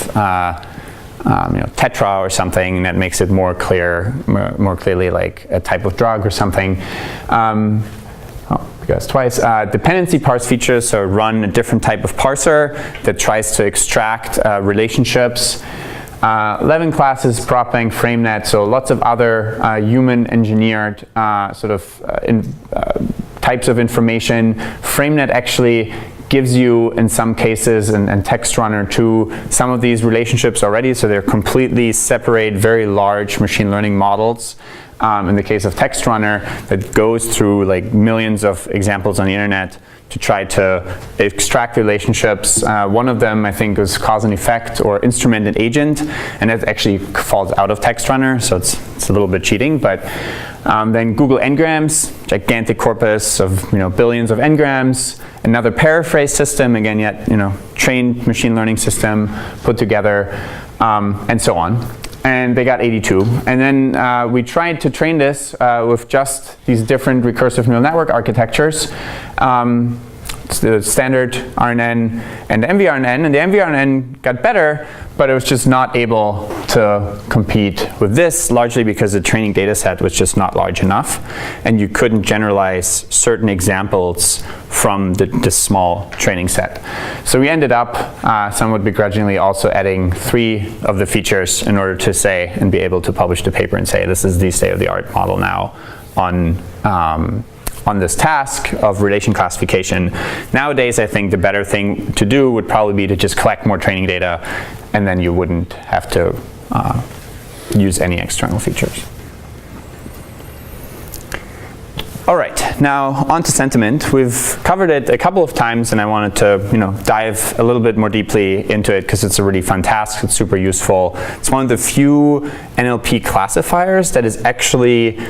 tetra or something that makes it more clearly like a type of drug or something. Because twice. Dependency parse features, so run a different type of parser that tries to extract relationships. 11 classes, PropBank, FrameNet, so lots of other human-engineered types of information. FrameNet actually gives you, in some cases, and TextRunner too, some of these relationships already, so they're completely separate, very large machine learning models. In the case of TextRunner, that goes through like millions of examples on the internet to try to extract relationships. One of them, I think, was cause and effect or instrument and agent, and that actually falls out of TextRunner, so it's a little bit cheating. But then Google Ngrams, gigantic corpus of billions of Ngrams. Another paraphrase system, again, yet trained machine learning system put together, and so on. And they got 82. And then we tried to train this with just these different recursive neural network architectures. It's the standard RNN and the MVRNN. And the MVRNN got better, but it was just not able to compete with this, largely because the training data set was just not large enough. And you couldn't generalize certain examples from this small training set. So we ended up, somewhat begrudgingly, also adding 3 of the features in order to say and be able to publish the paper and say this is the state-of-the-art model now on this task of relation classification. Nowadays, I think the better thing to do would probably be to just collect more training data, and then you wouldn't have to use any external features. All right, now on to sentiment. We've covered it a couple of times, and I wanted to, dive a little bit more deeply into it because it's a really fun task. It's super useful. It's one of the few NLP classifiers that is actually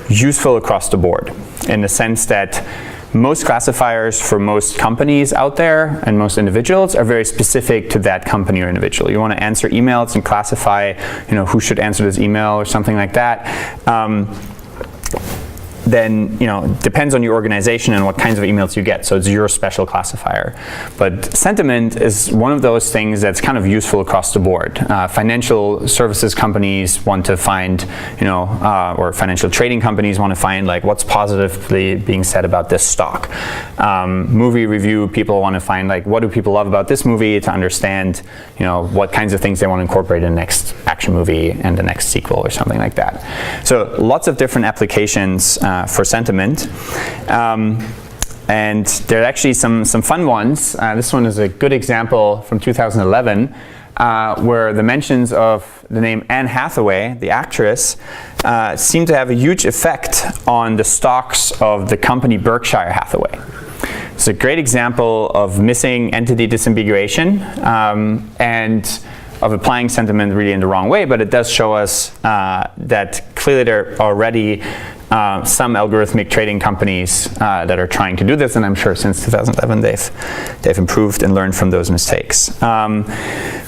useful across the board, in the sense that most classifiers for most companies out there and most individuals are very specific to that company or individual. You want to answer emails and classify, who should answer this email or something like that. Then, depends on your organization and what kinds of emails you get. So it's your special classifier. But sentiment is one of those things that's kind of useful across the board. Financial services companies want to find, or financial trading companies want to find like what's positively being said about this stock. Movie review people want to find like what do people love about this movie to understand, what kinds of things they want to incorporate in the next action movie and the next sequel or something like that. So lots of different applications for sentiment. And there are actually some fun ones. This one is a good example from 2011 where the mentions of the name Anne Hathaway, the actress, seem to have a huge effect on the stocks of the company Berkshire Hathaway. It's a great example of missing entity disambiguation and of applying sentiment really in the wrong way, but it does show us that clearly there are already some algorithmic trading companies that are trying to do this, and I'm sure since 2011 they've improved and learned from those mistakes.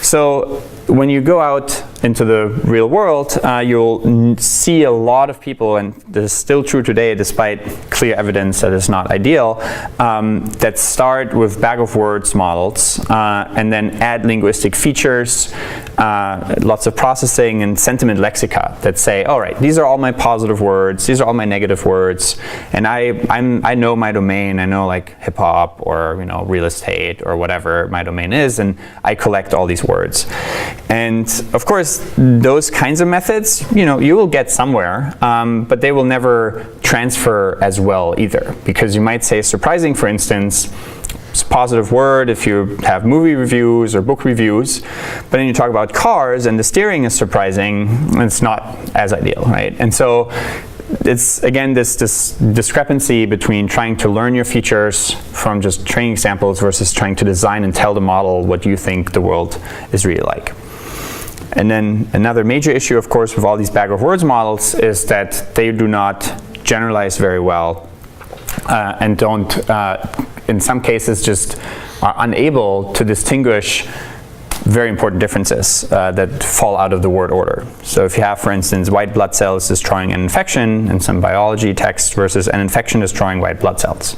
So when you go out into the real world, you'll see a lot of people, and this is still true today despite clear evidence that it's not ideal, that start with bag of words models and then add linguistic features, lots of processing and sentiment lexica that say, all right, these are all my positive words, these are all my negative words, and I know my domain, I know like hip hop or real estate or whatever my domain is, and I collect all these words. And of course, those kinds of methods, you will get somewhere, but they will never transfer as well either, because you might say surprising, for instance, it's a positive word if you have movie reviews or book reviews, but then you talk about cars and the steering is surprising, it's not as ideal, right? And so it's, again, this discrepancy between trying to learn your features from just training examples versus trying to design and tell the model what you think the world is really like. And then another major issue, of course, with all these bag of words models is that they do not generalize very well and don't, in some cases, just are unable to distinguish very important differences that fall out of the word order. So if you have, for instance, white blood cells destroying an infection in some biology text versus an infection destroying white blood cells.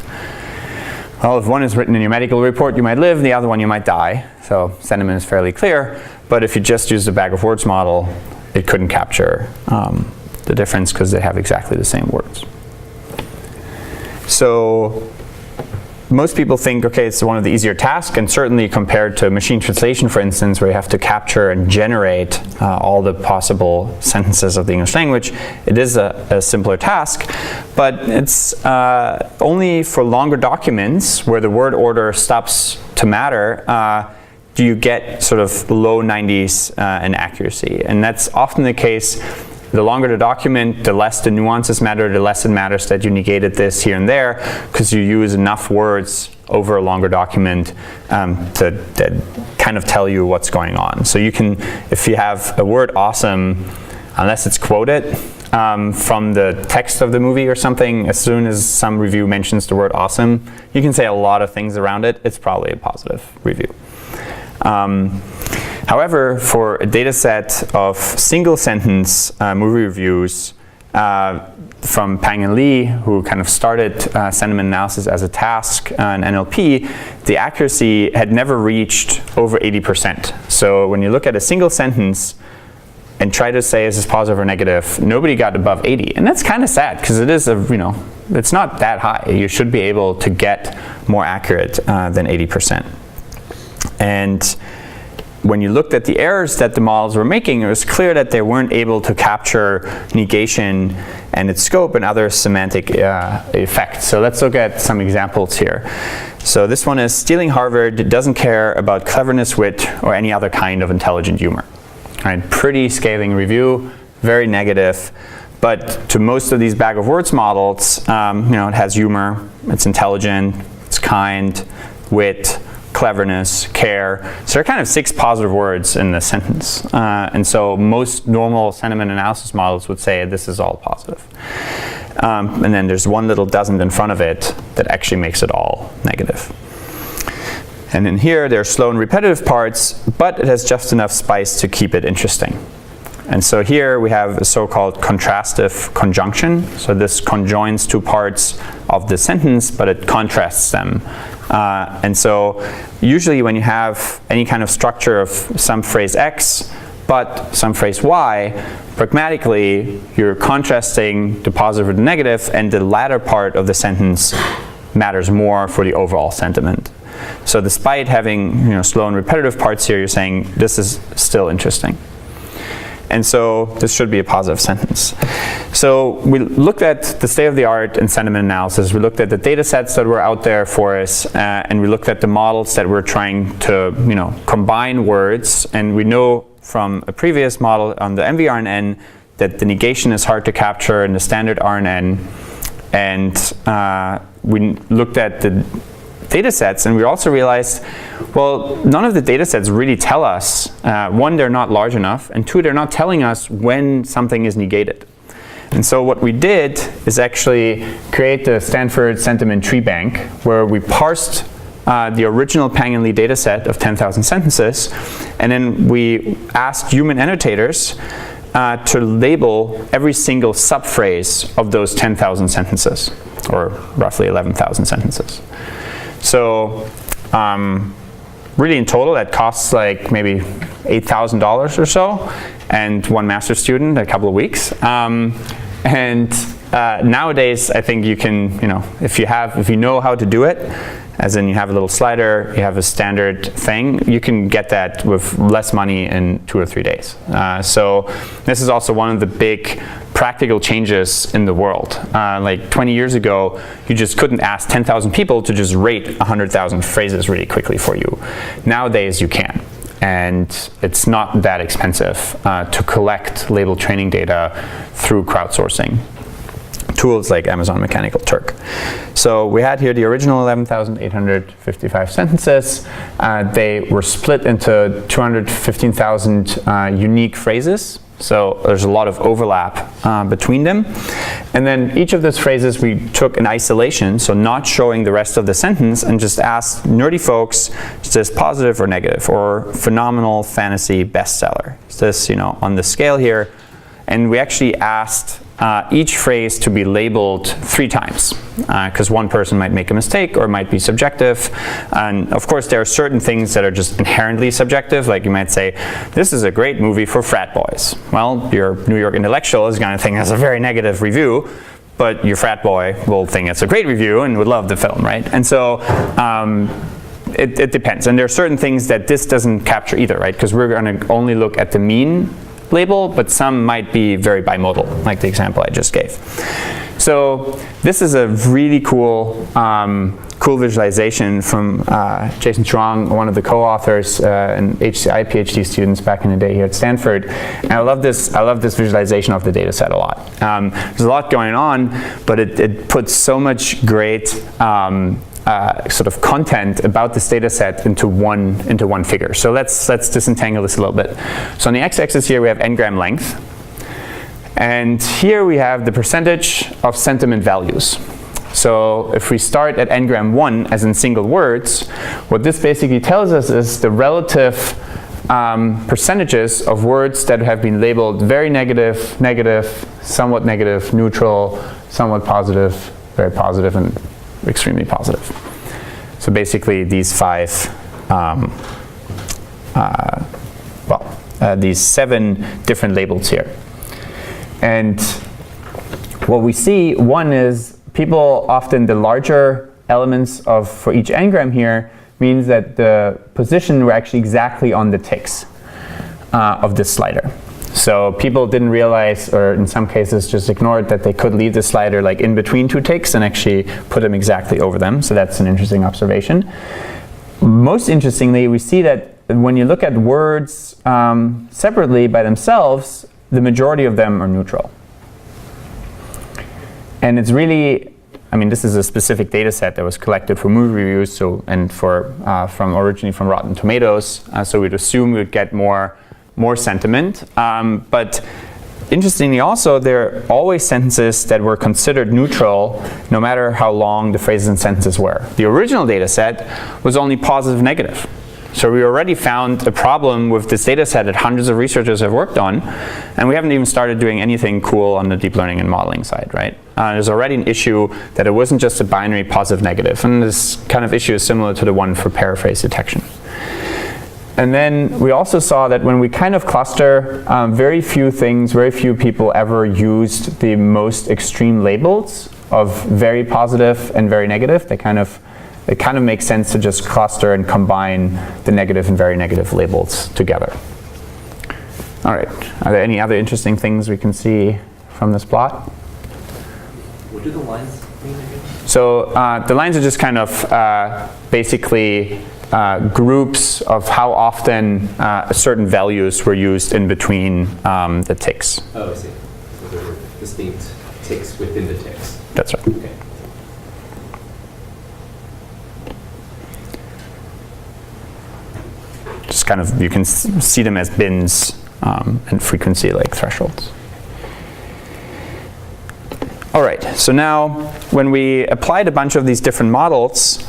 Well, if one is written in your medical report, you might live, the other one you might die. So sentiment is fairly clear. But if you just use the bag of words model, it couldn't capture the difference because they have exactly the same words. So most people think, okay, it's one of the easier tasks, and certainly compared to machine translation, for instance, where you have to capture and generate all the possible sentences of the English language, it is a simpler task. But it's only for longer documents where the word order stops to matter do you get sort of low 90s in accuracy. And that's often the case. The longer the document, the less the nuances matter, the less it matters that you negated this here and there, because you use enough words over a longer document to kind of tell you what's going on. So you can, if you have a word awesome, unless it's quoted from the text of the movie or something, as soon as some review mentions the word awesome, you can say a lot of things around it. It's probably a positive review. However, for a data set of single sentence movie reviews from Pang and Lee, who kind of started sentiment analysis as a task in NLP, the accuracy had never reached over 80%. So when you look at a single sentence and try to say is this positive or negative, nobody got above 80. And that's kind of sad, because it is it's not that high. You should be able to get more accurate than 80%. And when you looked at the errors that the models were making, it was clear that they weren't able to capture negation and its scope and other semantic effects. So let's look at some examples here. So this one is stealing Harvard. It doesn't care about cleverness, wit, or any other kind of intelligent humor. All right, pretty scathing review, very negative. But to most of these bag of words models, it has humor, it's intelligent, it's kind, wit, cleverness, care. So there are kind of 6 positive words in the sentence. And so most normal sentiment analysis models would say this is all positive. And then there's one little doesn't in front of it that actually makes it all negative. And in here, there are slow and repetitive parts, but it has just enough spice to keep it interesting. And so here we have a so-called contrastive conjunction. So this conjoins 2 parts of the sentence, but it contrasts them. And so usually when you have any kind of structure of some phrase X, but some phrase Y, pragmatically, you're contrasting the positive with the negative, and the latter part of the sentence matters more for the overall sentiment. So despite having slow and repetitive parts here, you're saying this is still interesting. And so this should be a positive sentence. So we looked at the state of the art in sentiment analysis. We looked at the data sets that were out there for us, and we looked at the models that were trying to combine words. And we know from a previous model on the MVRNN that the negation is hard to capture in the standard RNN. And we looked at the data sets, and we also realized, well, none of the data sets really tell us, 1, they're not large enough, and 2, they're not telling us when something is negated. And so what we did is actually create the Stanford Sentiment Tree Bank, where we parsed the original Pang and Lee data set of 10,000 sentences, and then we asked human annotators to label every single subphrase of those 10,000 sentences, or roughly 11,000 sentences. So really in total that costs like maybe $8,000 or so, and one master's student a couple of weeks. Nowadays I think you can, if you know how to do it, as in you have a little slider, you have a standard thing, you can get that with less money in 2 or 3 days. So this is also one of the big practical changes in the world. Like 20 years ago, you just couldn't ask 10,000 people to just rate 100,000 phrases really quickly for you. Nowadays you can. And it's not that expensive to collect label training data through crowdsourcing tools like Amazon Mechanical Turk. So we had here the original 11,855 sentences. They were split into 215,000 unique phrases. So there's a lot of overlap between them. And then each of those phrases we took in isolation, so not showing the rest of the sentence, and just asked nerdy folks, is this positive or negative, or phenomenal, fantasy, bestseller? Is this, on the scale here? And we actually asked each phrase to be labeled 3 times, because one person might make a mistake or might be subjective. And of course there are certain things that are just inherently subjective, like you might say, this is a great movie for frat boys. Well, your New York intellectual is going to think that's a very negative review, but your frat boy will think it's a great review and would love the film, right? And so it depends. And there are certain things that this doesn't capture either, right? Because we're going to only look at the mean label, but some might be very bimodal, like the example I just gave. So this is a really cool visualization from Jason Chuang, one of the co-authors and HCI PhD students back in the day here at Stanford. And I love this visualization of the data set a lot. There's a lot going on, but it puts so much great sort of content about this data set into one figure. So let's disentangle this a little bit. So on the x-axis here we have n-gram length, and here we have the percentage of sentiment values. So if we start at n-gram 1 as in single words, what this basically tells us is the relative percentages of words that have been labeled very negative, negative, somewhat negative, neutral, somewhat positive, very positive, and extremely positive. So basically these 5, these 7 different labels here. And what we see, one is people often, the larger elements for each n-gram here means that the position were actually exactly on the ticks of this slider. So people didn't realize, or in some cases just ignored, that they could leave the slider like in between 2 ticks and actually put them exactly over them. So that's an interesting observation. Most interestingly, we see that when you look at words separately by themselves, the majority of them are neutral. And it's really, I mean, this is a specific data set that was collected for movie reviews, so, and for, originally from Rotten Tomatoes, so we'd assume we'd get more sentiment. But interestingly also, there are always sentences that were considered neutral no matter how long the phrases and sentences were. The original data set was only positive, negative. So we already found a problem with this data set that hundreds of researchers have worked on, and we haven't even started doing anything cool on the deep learning and modeling side, right? There's already an issue that it wasn't just a binary positive, negative, and this kind of issue is similar to the one for paraphrase detection. And then we also saw that when we kind of cluster, very few people ever used the most extreme labels of very positive and very negative. It kind of makes sense to just cluster and combine the negative and very negative labels together. All right, are there any other interesting things we can see from this plot? What do the lines mean again? So the lines are just kind of basically groups of how often certain values were used in between the ticks. Oh, I see. So there were distinct ticks within the ticks. That's right. Okay. Just kind of, you can see them as bins and frequency like thresholds. All right, so now when we applied a bunch of these different models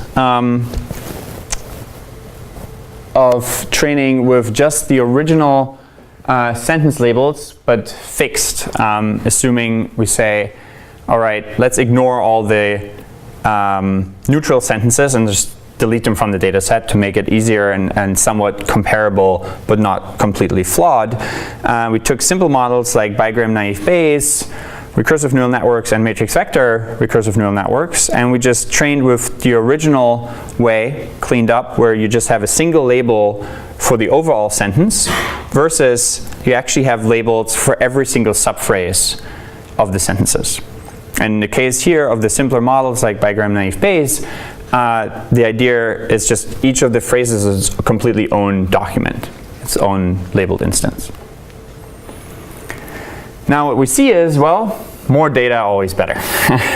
of training with just the original sentence labels, but fixed, assuming we say, all right, let's ignore all the neutral sentences and just delete them from the data set to make it easier and somewhat comparable, but not completely flawed. We took simple models like bigram naive Bayes, recursive neural networks, and matrix vector recursive neural networks, and we just trained with the original way, cleaned up, where you just have a single label for the overall sentence, versus you actually have labels for every single subphrase of the sentences. And in the case here of the simpler models like bigram naive Bayes, the idea is just each of the phrases is a completely own document, its own labeled instance. Now what we see is, well, more data always better.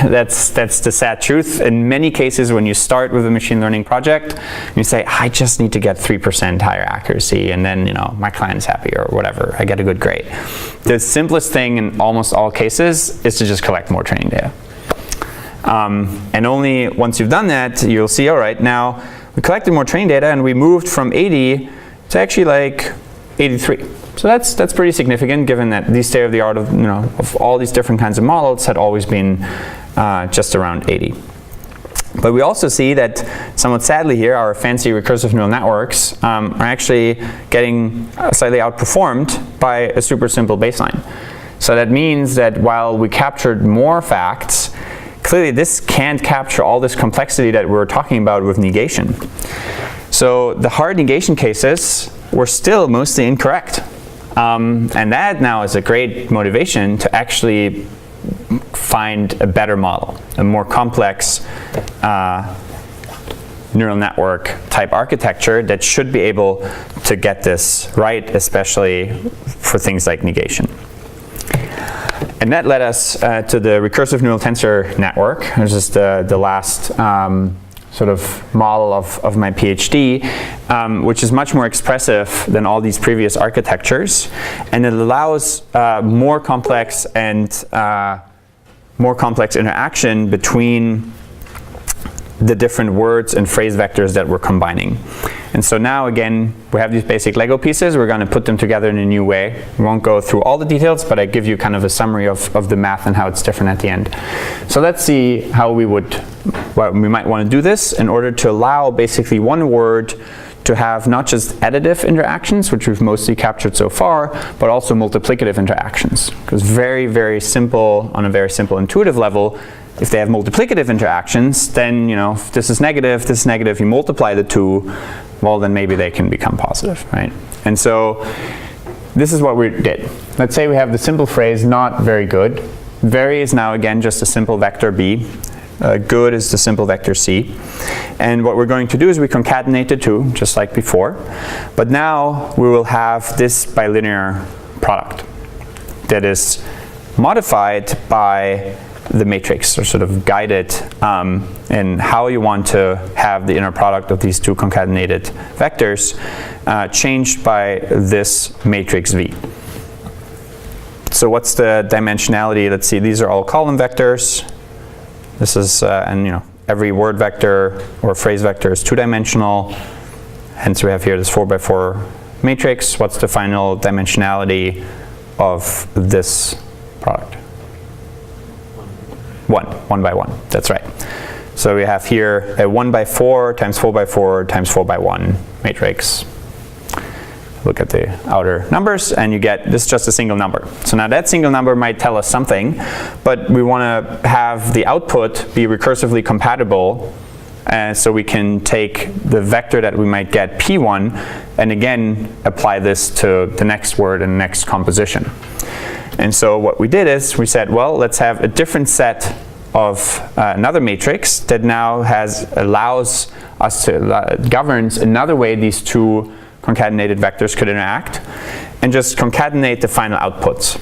That's the sad truth. In many cases, when you start with a machine learning project, you say, I just need to get 3% higher accuracy, and then my client's happy or whatever, I get a good grade. The simplest thing in almost all cases is to just collect more training data. And only once you've done that, you'll see, all right, now we collected more training data and we moved from 80 to actually like 83. So that's pretty significant, given that the state of the art of all these different kinds of models had always been just around 80. But we also see that, somewhat sadly here, our fancy recursive neural networks are actually getting slightly outperformed by a super simple baseline. So that means that while we captured more facts, clearly this can't capture all this complexity that we're talking about with negation. So the hard negation cases were still mostly incorrect. And that now is a great motivation to actually find a better model, a more complex neural network type architecture that should be able to get this right, especially for things like negation. And that led us to the recursive neural tensor network. This is the last sort of model of my PhD, which is much more expressive than all these previous architectures, and it allows more complex interaction between the different words and phrase vectors that we're combining. And so now again, we have these basic Lego pieces. We're going to put them together in a new way. We won't go through all the details, but I give you kind of a summary of the math and how it's different at the end. So let's see how we might want to do this in order to allow basically one word to have not just additive interactions, which we've mostly captured so far, but also multiplicative interactions. Because very, very simple, on a very simple intuitive level, if they have multiplicative interactions, then if this is negative, you multiply the two, well then maybe they can become positive, right? And so this is what we did. Let's say we have the simple phrase, not very good. Very is now again just a simple vector B. Good is the simple vector C. And what we're going to do is we concatenate the two, just like before. But now we will have this bilinear product that is modified by the matrix, or sort of guide it in how you want to have the inner product of these two concatenated vectors changed by this matrix V. So what's the dimensionality? Let's see, these are all column vectors. This is, and you know, every word vector or phrase vector is two-dimensional. Hence we have here this 4x4 matrix. What's the final dimensionality of this product? 1 by 1, that's right. So we have here a 1 by 4 times 4 by 4 times 4 by 1 matrix. Look at the outer numbers and you get, this is just a single number. So now that single number might tell us something, but we want to have the output be recursively compatible, so we can take the vector that we might get P1 and again apply this to the next word and next composition. And so what we did is we said, well, let's have a different set of another matrix that now allows us to, governs another way these two concatenated vectors could interact, and just concatenate the final outputs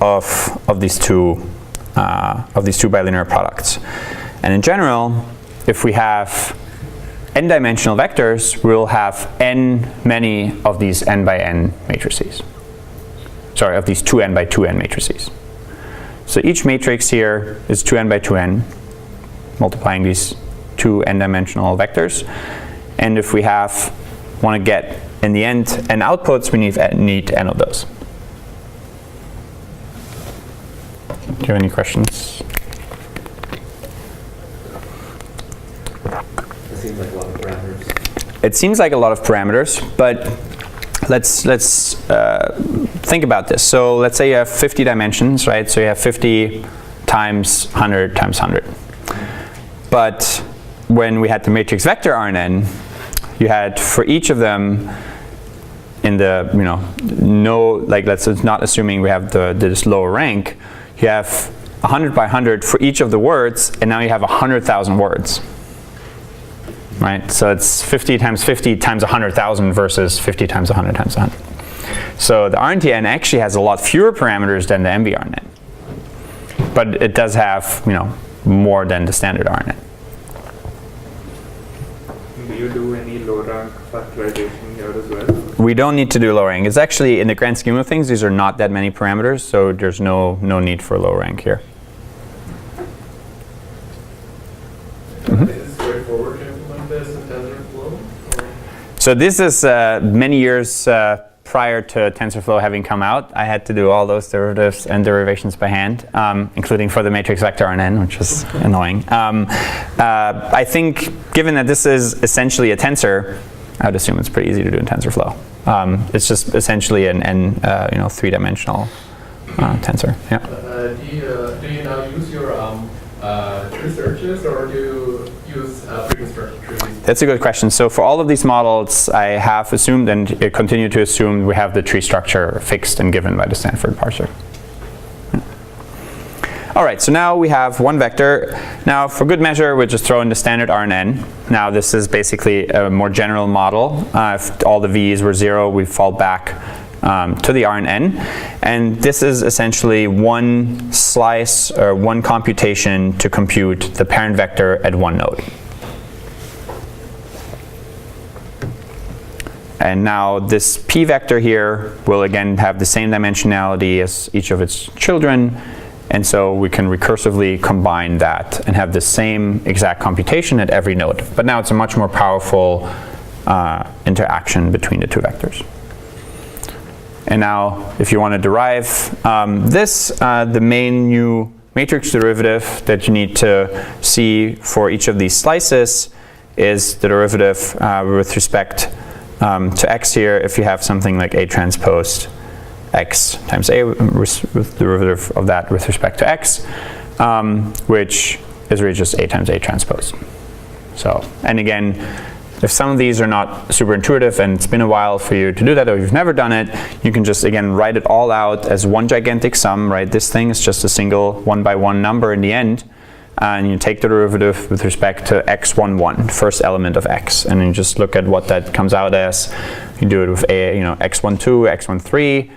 of these two bilinear products. And in general, if we have n-dimensional vectors, we'll have n many of these n by n matrices. Sorry, of these 2n by 2n matrices. So each matrix here is 2n by 2n, multiplying these two n-dimensional vectors. And if we want to get, in the end, n outputs, we need n of those. Do you have any questions? It seems like a lot of parameters. It seems like a lot of parameters, but let's think about this. So let's say you have 50 dimensions, right? So you have 50 times 100 times 100. But when we had the matrix vector Rn, you had for each of them in the, let's not assuming we have this lower rank, you have 100 by 100 for each of the words, and now you have 100,000 words. Right? So it's 50 times 50 times 100,000 versus 50 times 100 times 100. So the RNTN actually has a lot fewer parameters than the MVRNet. But it does have, more than the standard RNet. Do you do any low rank factorization here as well? We don't need to do low rank. It's actually, in the grand scheme of things, these are not that many parameters, so there's no need for low rank here. Is it straightforward to implement this in TensorFlow? So this is many years prior to TensorFlow having come out. I had to do all those derivatives and derivations by hand, including for the matrix vector Rn, which is annoying. I think, given that this is essentially a tensor, I would assume it's pretty easy to do in TensorFlow. It's just essentially an three-dimensional tensor. Yeah. Do you now use your tree searches, or do you use pre-constructed trees? That's a good question. So for all of these models, I have assumed and continue to assume we have the tree structure fixed and given by the Stanford parser. All right, so now we have one vector. Now, for good measure, we'll just throw in the standard RNN. Now, this is basically a more general model. If all the V's were 0, we fall back to the RNN. And this is essentially one slice or one computation to compute the parent vector at one node. And now this P vector here will again have the same dimensionality as each of its children. And so we can recursively combine that and have the same exact computation at every node. But now it's a much more powerful interaction between the two vectors. And now if you want to derive the main new matrix derivative that you need to see for each of these slices is the derivative with respect to x here. If you have something like A transpose x times A with the derivative of that with respect to x, which is really just A times A transpose. So, and again, if some of these are not super intuitive and it's been a while for you to do that, or you've never done it, you can just again write it all out as one gigantic sum, right? This thing is just a single 1 by 1 number in the end, and you take the derivative with respect to x11, first element of x, and you just look at what that comes out as. You do it with x12, x13,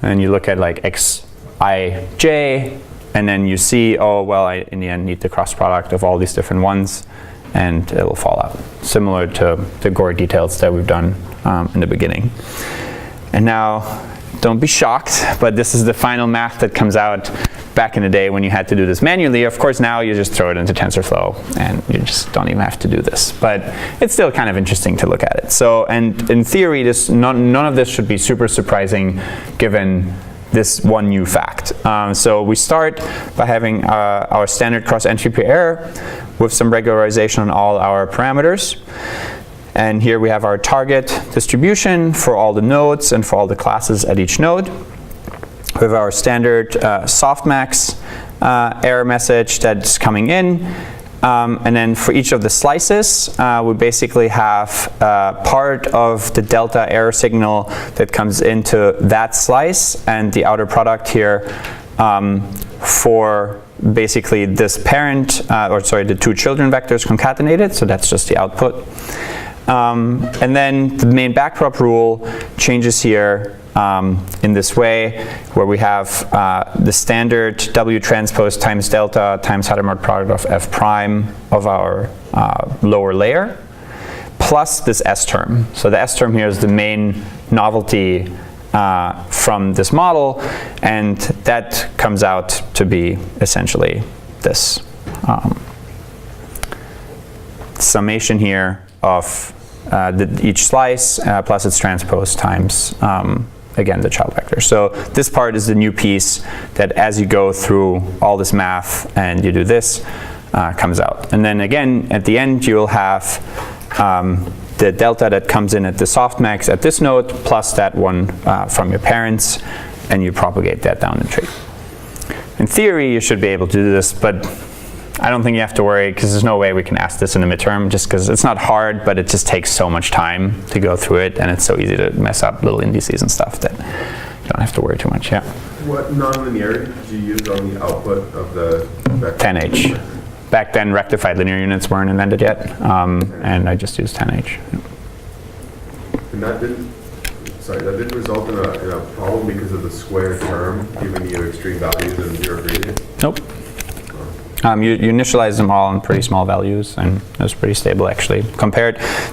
and you look at like xij, and then you see, oh, well, I in the end need the cross product of all these different ones, and it will fall out, similar to the Gore details that we've done in the beginning. And now, don't be shocked, but this is the final math that comes out. Back in the day when you had to do this manually, of course now you just throw it into TensorFlow and you just don't even have to do this. But it's still kind of interesting to look at it. So, and in theory, none of this should be super surprising given this one new fact. So we start by having our standard cross-entry per error with some regularization on all our parameters. And here we have our target distribution for all the nodes and for all the classes at each node. We have our standard softmax error message that's coming in. And then for each of the slices, we basically have part of the delta error signal that comes into that slice and the outer product here for basically this parent, the two children vectors concatenated. So that's just the output. And then the main backprop rule changes here in this way, where we have the standard W transpose times delta times Hadamard product of F prime of our lower layer, plus this S term. So the S term here is the main novelty from this model, and that comes out to be essentially this summation here of each slice plus its transpose times again the child vector. So this part is the new piece that as you go through all this math and you do this, comes out. And then again at the end you'll have the delta that comes in at the softmax at this node plus that one from your parents, and you propagate that down the tree. In theory you should be able to do this, but I don't think you have to worry, because there's no way we can ask this in the midterm, just because it's not hard, but it just takes so much time to go through it, and it's so easy to mess up little indices and stuff that you don't have to worry too much. Yeah. What nonlinearity did you use on the output of the vector? 10H. Back then, rectified linear units weren't invented yet, and I just used 10H. And that didn't result in a problem because of the square term giving you extreme values and zero gradient? Nope. You initialize them all in pretty small values, and it was pretty stable actually.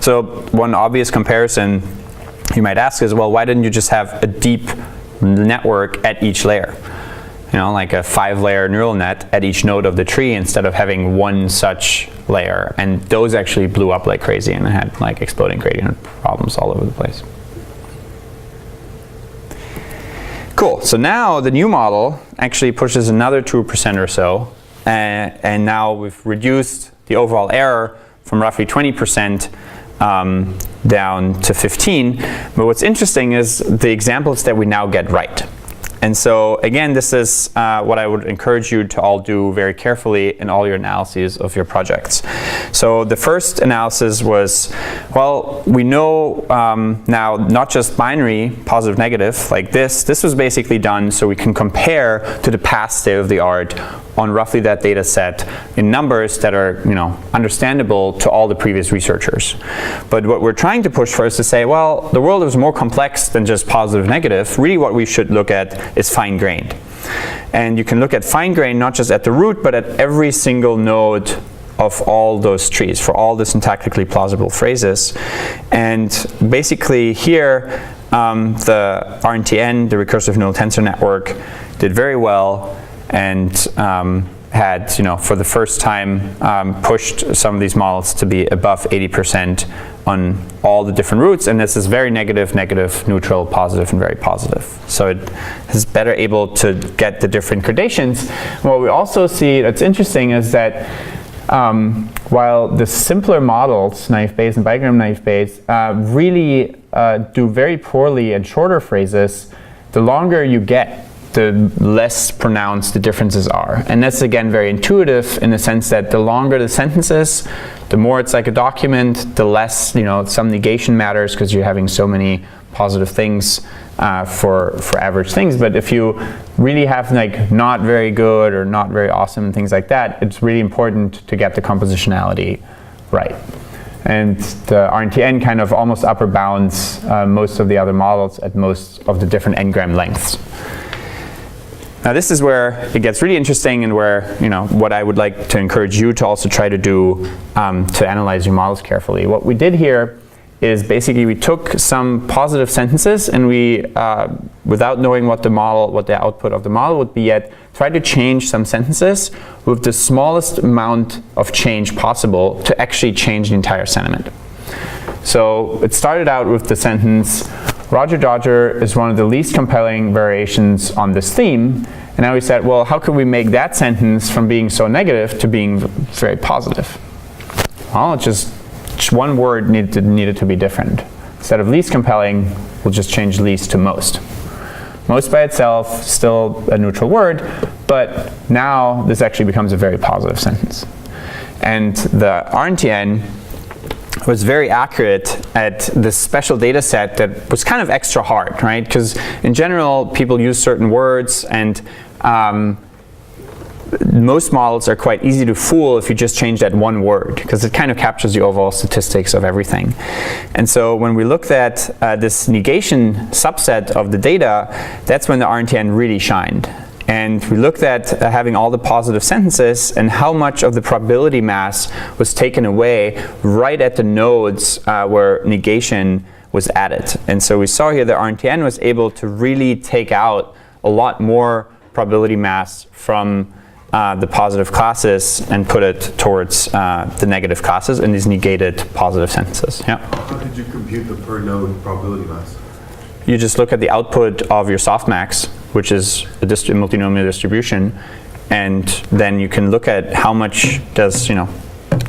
So one obvious comparison you might ask is, well, why didn't you just have a deep network at each layer? You know, like a 5-layer neural net at each node of the tree instead of having one such layer. And those actually blew up like crazy and had like exploding gradient problems all over the place. Cool, so now the new model actually pushes another 2% or so. And now we've reduced the overall error from roughly 20% down to 15. But what's interesting is the examples that we now get right. And so again, this is what I would encourage you to all do very carefully in all your analyses of your projects. So the first analysis was, well, we know now not just binary, positive, negative, like this. This was basically done so we can compare to the past state of the art on roughly that data set in numbers that are, understandable to all the previous researchers. But what we're trying to push for is to say, well, the world is more complex than just positive, negative. Really what we should look at is fine-grained. And you can look at fine-grained not just at the root, but at every single node of all those trees for all the syntactically plausible phrases. And basically here, the RNTN, the recursive neural tensor network, did very well and had, for the first time, pushed some of these models to be above 80% on all the different roots, and this is very negative, negative, neutral, positive, and very positive. So it is better able to get the different gradations. What we also see that's interesting is that while the simpler models, naive Bayes and bigram naive Bayes, really do very poorly in shorter phrases, the longer you get, the less pronounced the differences are. And that's again very intuitive in the sense that the longer the sentences, the more it's like a document, the less, some negation matters because you're having so many positive things for average things. But if you really have like not very good or not very awesome things like that, it's really important to get the compositionality right. And the RNTN kind of almost upper bounds most of the other models at most of the different n-gram lengths. Now this is where it gets really interesting, and where, you know, what I would like to encourage you to also try to do to analyze your models carefully. What we did here is basically we took some positive sentences, and we, without knowing what the output of the model would be yet, tried to change some sentences with the smallest amount of change possible to actually change the entire sentiment. So it started out with the sentence, Roger Dodger is one of the least compelling variations on this theme. And now we said, well, how can we make that sentence from being so negative to being very positive? Well, just one word needed to be different. Instead of least compelling, we'll just change least to most. Most by itself, still a neutral word, but now this actually becomes a very positive sentence. And the RNTN was very accurate at this special data set that was kind of extra hard, right? Because in general, people use certain words, and most models are quite easy to fool if you just change that one word, because it kind of captures the overall statistics of everything. And so when we looked at this negation subset of the data, that's when the RNTN really shined. And we looked at having all the positive sentences and how much of the probability mass was taken away right at the nodes where negation was added. And so we saw here that RNTN was able to really take out a lot more probability mass from the positive classes and put it towards the negative classes in these negated positive sentences. Yeah. How did you compute the per node probability mass? You just look at the output of your softmax, which is a multinomial distribution, and then you can look at how much does, you know,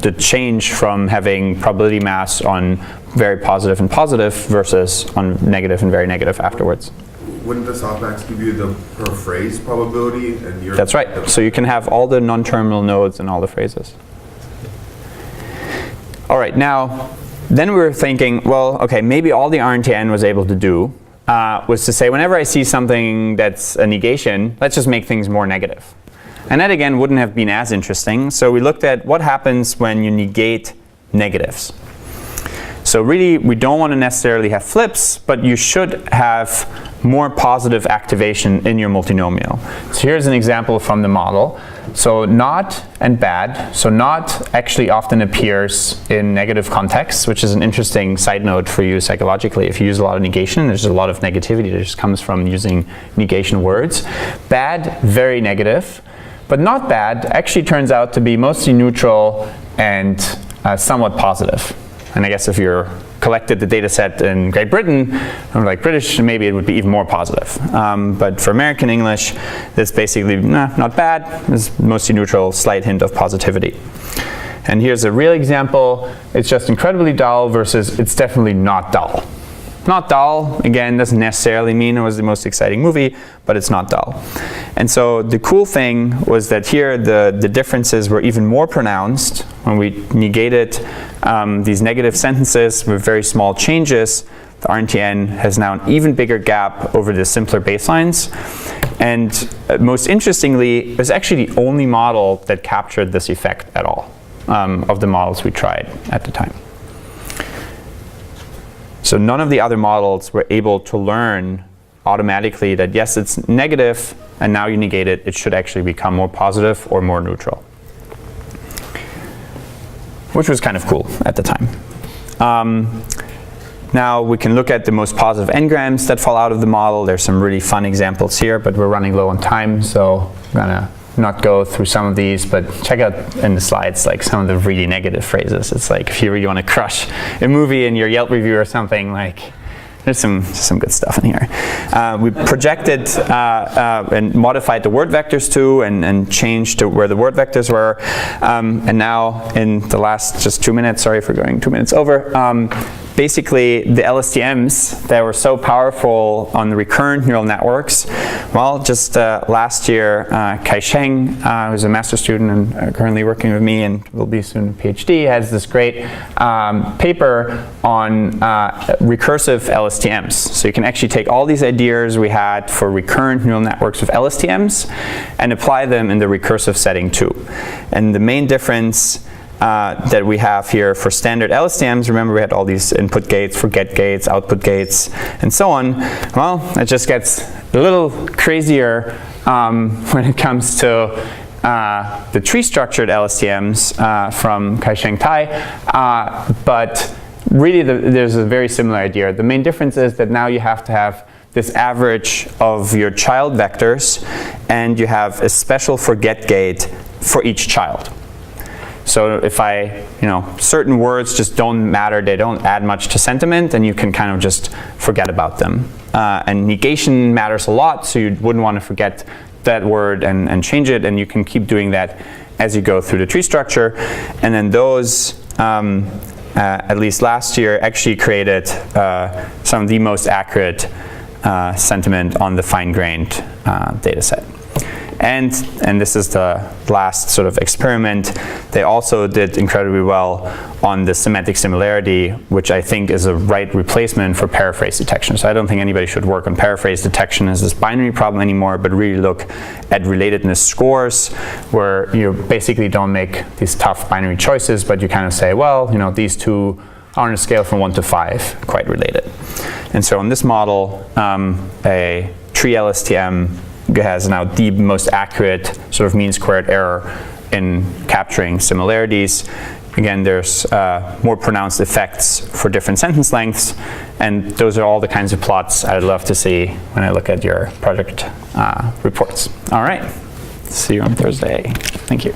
the change from having probability mass on very positive and positive versus on negative and very negative afterwards. Wouldn't the softmax give you the per phrase probability? And your That's right. So you can have all the non-terminal nodes and all the phrases. All right, now, then we were thinking, well, okay, maybe all the RNTN was able to do was to say, whenever I see something that's a negation, let's just make things more negative. And that, again, wouldn't have been as interesting. So we looked at what happens when you negate negatives. So really, we don't want to necessarily have flips, but you should have more positive activation in your multinomial. So here's an example from the model. So not and bad. So not actually often appears in negative contexts, which is an interesting side note for you psychologically. If you use a lot of negation, there's a lot of negativity that just comes from using negation words. Bad, very negative. But not bad actually turns out to be mostly neutral and somewhat positive. And I guess if you're collected the data set in Great Britain, or like British, maybe it would be even more positive. But for American English, it's basically not bad. It's mostly neutral, slight hint of positivity. And here's a real example. It's just incredibly dull versus it's definitely not dull. Not dull, again, doesn't necessarily mean it was the most exciting movie, but it's not dull. And so the cool thing was that here the differences were even more pronounced when we negated these negative sentences with very small changes. The RNTN has now an even bigger gap over the simpler baselines. And most interestingly, it was actually the only model that captured this effect at all of the models we tried at the time. So none of the other models were able to learn automatically that yes, it's negative, and now you negate it, it should actually become more positive or more neutral. Which was kind of cool at the time. Now we can look at the most positive n-grams that fall out of the model. There's some really fun examples here, but we're running low on time, so I'm gonna not go through some of these, but check out in the slides like some of the really negative phrases. It's like if you really want to crush a movie in your Yelp review or something, like there's some good stuff in here. We projected and modified the word vectors too, and changed to where the word vectors were. And now in the last just 2 minutes, sorry for going 2 minutes over, basically the LSTMs that were so powerful on the recurrent neural networks, well, just last year, Kai Sheng, who's a master's student and currently working with me and will be soon a PhD, has this great paper on recursive LSTMs. So you can actually take all these ideas we had for recurrent neural networks with LSTMs and apply them in the recursive setting too. And the main difference that we have here for standard LSTMs, remember we had all these input gates, forget gates, output gates, and so on. Well, it just gets a little crazier when it comes to the tree-structured LSTMs from Kai-Sheng Tai, but really there's a very similar idea. The main difference is that now you have to have this average of your child vectors, and you have a special forget gate for each child. So if certain words just don't matter, they don't add much to sentiment, and you can kind of just forget about them. And negation matters a lot, so you wouldn't want to forget that word and change it, and you can keep doing that as you go through the tree structure. And then those, at least last year, actually created some of the most accurate sentiment on the fine-grained data set. And this is the last sort of experiment. They also did incredibly well on the semantic similarity, which I think is a right replacement for paraphrase detection. So I don't think anybody should work on paraphrase detection as this binary problem anymore, but really look at relatedness scores, where you basically don't make these tough binary choices, but you kind of say, well, these two are on a scale from 1 to 5, quite related. And so in this model, a tree LSTM has now the most accurate sort of mean squared error in capturing similarities. Again, there's more pronounced effects for different sentence lengths, and those are all the kinds of plots I'd love to see when I look at your project reports. All right, see you on Thursday. Thank you.